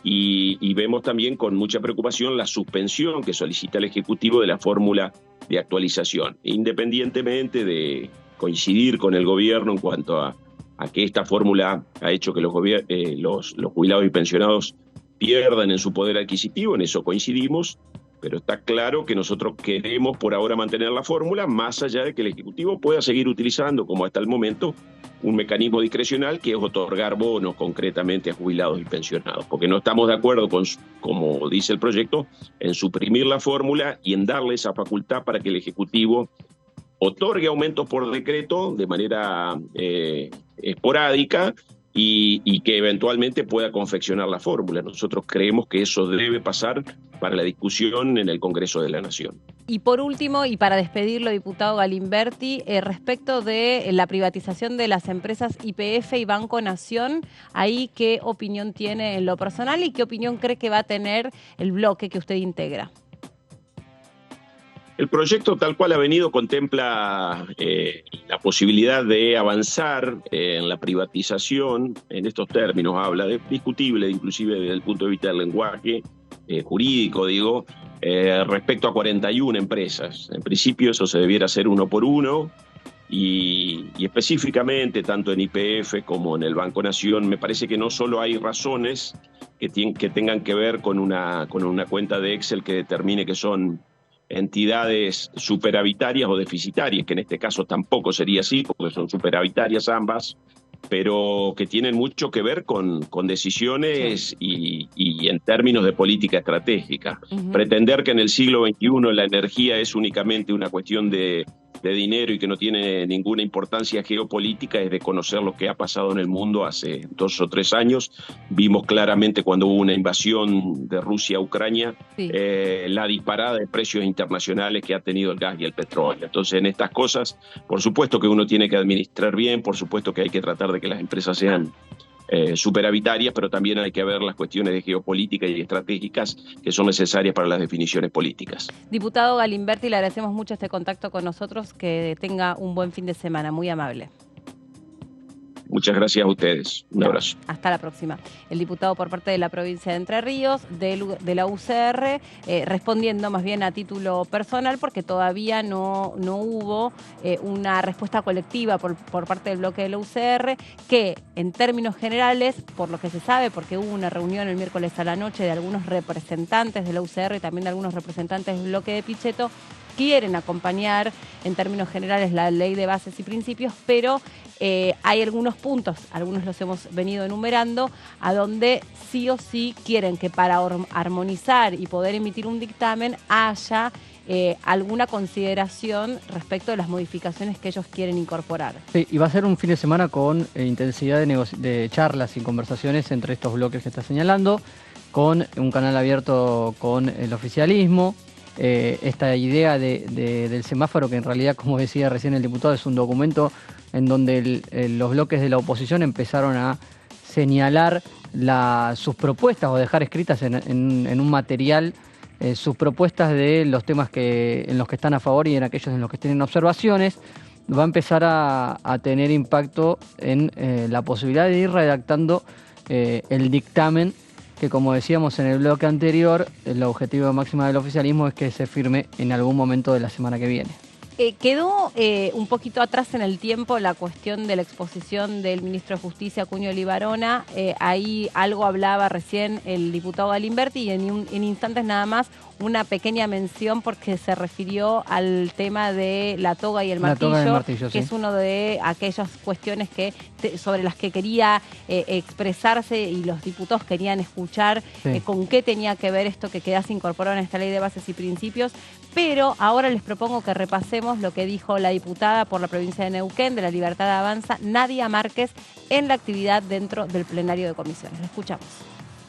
y vemos también con mucha preocupación la suspensión que solicita el Ejecutivo de la fórmula de actualización, independientemente de coincidir con el gobierno en cuanto a que esta fórmula ha hecho que los jubilados y pensionados pierdan en su poder adquisitivo. En eso coincidimos, pero está claro que nosotros queremos por ahora mantener la fórmula, más allá de que el Ejecutivo pueda seguir utilizando, como hasta el momento, un mecanismo discrecional que es otorgar bonos concretamente a jubilados y pensionados, porque no estamos de acuerdo con, como dice el proyecto, en suprimir la fórmula y en darle esa facultad para que el Ejecutivo otorgue aumentos por decreto de manera esporádica y que eventualmente pueda confeccionar la fórmula. Nosotros creemos que eso debe pasar para la discusión en el Congreso de la Nación. Y por último, y para despedirlo, diputado Galimberti, respecto de la privatización de las empresas YPF y Banco Nación, ¿ahí qué opinión tiene en lo personal y qué opinión cree que va a tener el bloque que usted integra? El proyecto tal cual ha venido contempla la posibilidad de avanzar en la privatización, en estos términos habla, de discutible inclusive desde el punto de vista del lenguaje jurídico, digo, respecto a 41 empresas. En principio eso se debiera hacer uno por uno y específicamente tanto en YPF como en el Banco Nación me parece que no solo hay razones que tengan que ver con una cuenta de Excel que determine que son entidades superavitarias o deficitarias, que en este caso tampoco sería así, porque son superavitarias ambas, pero que tienen mucho que ver con decisiones y en términos de política estratégica. Uh-huh. Pretender que en el siglo XXI la energía es únicamente una cuestión de dinero y que no tiene ninguna importancia geopolítica es de conocer lo que ha pasado en el mundo hace 2 o 3 años. Vimos claramente cuando hubo una invasión de Rusia a Ucrania, la disparada de precios internacionales que ha tenido el gas y el petróleo. Entonces, en estas cosas, por supuesto que uno tiene que administrar bien, por supuesto que hay que tratar de que las empresas sean superavitarias, pero también hay que ver las cuestiones de geopolítica y estratégicas que son necesarias para las definiciones políticas. Diputado Galimberti, le agradecemos mucho este contacto con nosotros, que tenga un buen fin de semana, muy amable. Muchas gracias a ustedes. Un abrazo. Hasta la próxima. El diputado por parte de la provincia de Entre Ríos, de la UCR, respondiendo más bien a título personal, porque todavía no hubo una respuesta colectiva por parte del bloque de la UCR, que en términos generales, por lo que se sabe, porque hubo una reunión el miércoles a la noche de algunos representantes de la UCR y también de algunos representantes del bloque de Pichetto, quieren acompañar en términos generales la ley de bases y principios, pero hay algunos puntos, algunos los hemos venido enumerando, a donde sí o sí quieren que para armonizar y poder emitir un dictamen haya alguna consideración respecto de las modificaciones que ellos quieren incorporar. Sí, y va a ser un fin de semana con intensidad de charlas y conversaciones entre estos bloques que está señalando, con un canal abierto con el oficialismo. Esta idea del semáforo, que en realidad, como decía recién el diputado, es un documento en donde los bloques de la oposición empezaron a señalar sus propuestas o dejar escritas en un material sus propuestas de los temas en los que están a favor y en aquellos en los que tienen observaciones. Va a empezar a tener impacto en la posibilidad de ir redactando el dictamen, que como decíamos en el bloque anterior, el objetivo máximo del oficialismo es que se firme en algún momento de la semana que viene. Quedó un poquito atrás en el tiempo la cuestión de la exposición del ministro de Justicia, Cuño Libarona. Ahí algo hablaba recién el diputado Galimberti y en instantes nada más una pequeña mención porque se refirió al tema de la toga y el martillo, que sí, es uno de aquellas cuestiones sobre las que quería expresarse y los diputados querían escuchar con qué tenía que ver esto que quedase incorporado en esta ley de bases y principios. Pero ahora les propongo que repasemos lo que dijo la diputada por la provincia de Neuquén, de La Libertad Avanza, Nadia Márquez, en la actividad dentro del plenario de comisiones. Lo escuchamos.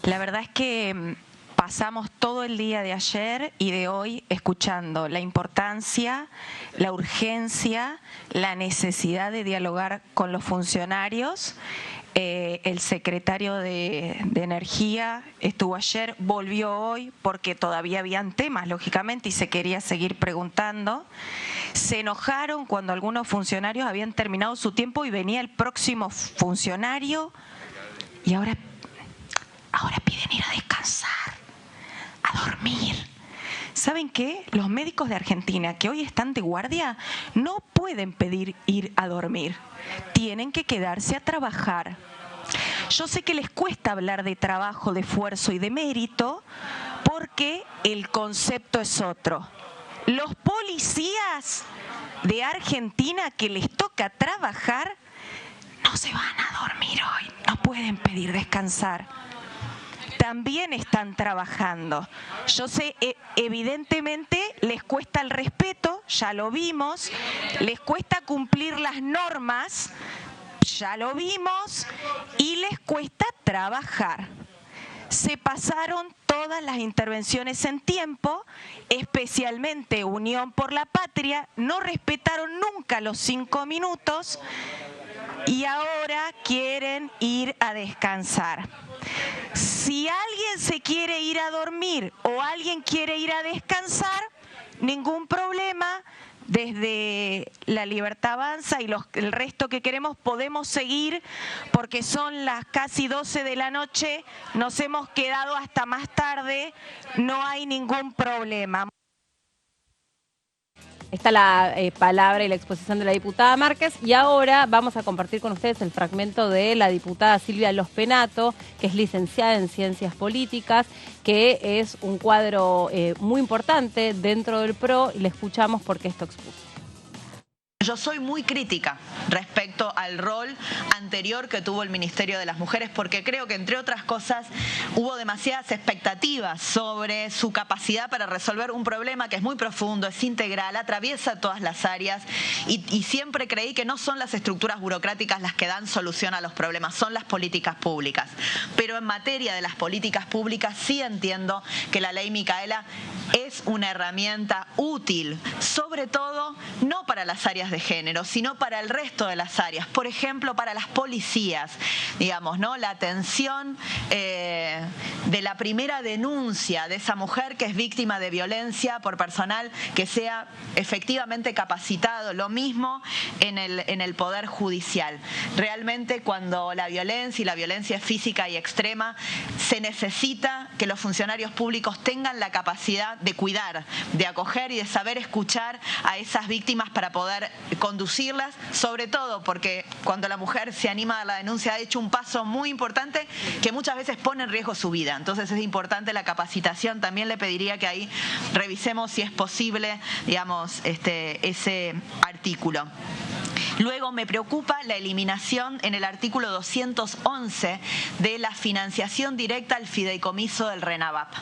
La verdad es que pasamos todo el día de ayer y de hoy escuchando la importancia, la urgencia, la necesidad de dialogar con los funcionarios. El secretario de Energía estuvo ayer, volvió hoy porque todavía habían temas, lógicamente, y se quería seguir preguntando. Se enojaron cuando algunos funcionarios habían terminado su tiempo y venía el próximo funcionario y ahora piden ir a descansar, a dormir. ¿Saben qué? Los médicos de Argentina que hoy están de guardia no pueden pedir ir a dormir. Tienen que quedarse a trabajar. Yo sé que les cuesta hablar de trabajo, de esfuerzo y de mérito porque el concepto es otro. Los policías de Argentina que les toca trabajar no se van a dormir hoy, no pueden pedir descansar. También están trabajando. Yo sé, evidentemente les cuesta el respeto, ya lo vimos, les cuesta cumplir las normas, ya lo vimos, y les cuesta trabajar. Se pasaron todas las intervenciones en tiempo, especialmente Unión por la Patria, no respetaron nunca los 5 minutos y ahora quieren ir a descansar. Si alguien se quiere ir a dormir o alguien quiere ir a descansar, ningún problema. Desde La Libertad Avanza y el resto que queremos podemos seguir porque son las casi 12 de la noche, nos hemos quedado hasta más tarde, no hay ningún problema. Está la palabra y la exposición de la diputada Márquez y ahora vamos a compartir con ustedes el fragmento de la diputada Silvia Lospenato, que es licenciada en Ciencias Políticas, que es un cuadro muy importante dentro del PRO y le escuchamos porque esto expuso. Yo soy muy crítica respecto al rol anterior que tuvo el Ministerio de las Mujeres porque creo que, entre otras cosas, hubo demasiadas expectativas sobre su capacidad para resolver un problema que es muy profundo, es integral, atraviesa todas las áreas y siempre creí que no son las estructuras burocráticas las que dan solución a los problemas, son las políticas públicas. Pero en materia de las políticas públicas sí entiendo que la ley Micaela es una herramienta útil, sobre todo no para las áreas de género, sino para el resto de las áreas. Por ejemplo, para las policías, digamos, ¿no? La atención de la primera denuncia de esa mujer que es víctima de violencia por personal que sea efectivamente capacitado. Lo mismo en el Poder Judicial. Realmente cuando la violencia, y la violencia es física y extrema, se necesita que los funcionarios públicos tengan la capacidad de cuidar, de acoger y de saber escuchar a esas víctimas para poder conducirlas, sobre todo porque cuando la mujer se anima a dar la denuncia ha hecho un paso muy importante que muchas veces pone en riesgo su vida. Entonces es importante la capacitación. También le pediría que ahí revisemos si es posible, digamos, ese artículo. Luego me preocupa la eliminación en el artículo 211 de la financiación directa al fideicomiso del RENAVAP.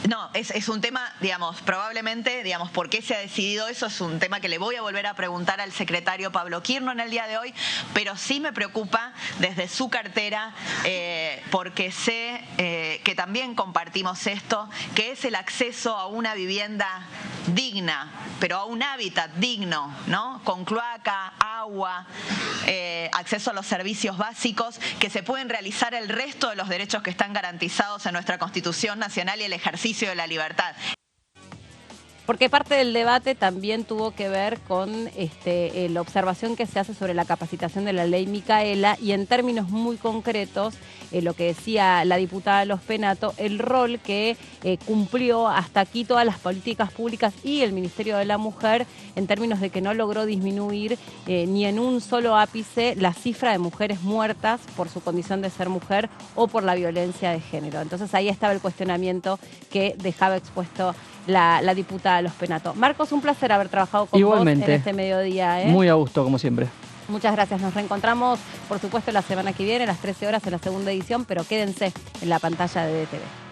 No, es un tema, digamos, probablemente, digamos, ¿por qué se ha decidido eso? Es un tema que le voy a volver a preguntar al secretario Pablo Quirno en el día de hoy, pero sí me preocupa desde su cartera, porque sé que también compartimos esto, que es el acceso a una vivienda digna, pero a un hábitat digno, ¿no? Con cloaca, agua, acceso a los servicios básicos que se pueden realizar el resto de los derechos que están garantizados en nuestra Constitución Nacional y el ejercicio de la libertad. Porque parte del debate también tuvo que ver con la observación que se hace sobre la capacitación de la ley Micaela y en términos muy concretos, lo que decía la diputada Los Penato, el rol que cumplió hasta aquí todas las políticas públicas y el Ministerio de la Mujer en términos de que no logró disminuir ni en un solo ápice la cifra de mujeres muertas por su condición de ser mujer o por la violencia de género. Entonces ahí estaba el cuestionamiento que dejaba expuesto la diputada Los Penato. Marcos, un placer haber trabajado con Igualmente, vos en este mediodía. Muy a gusto, como siempre. Muchas gracias. Nos reencontramos, por supuesto, la semana que viene, a las 13 horas en la segunda edición, pero quédense en la pantalla de DTV.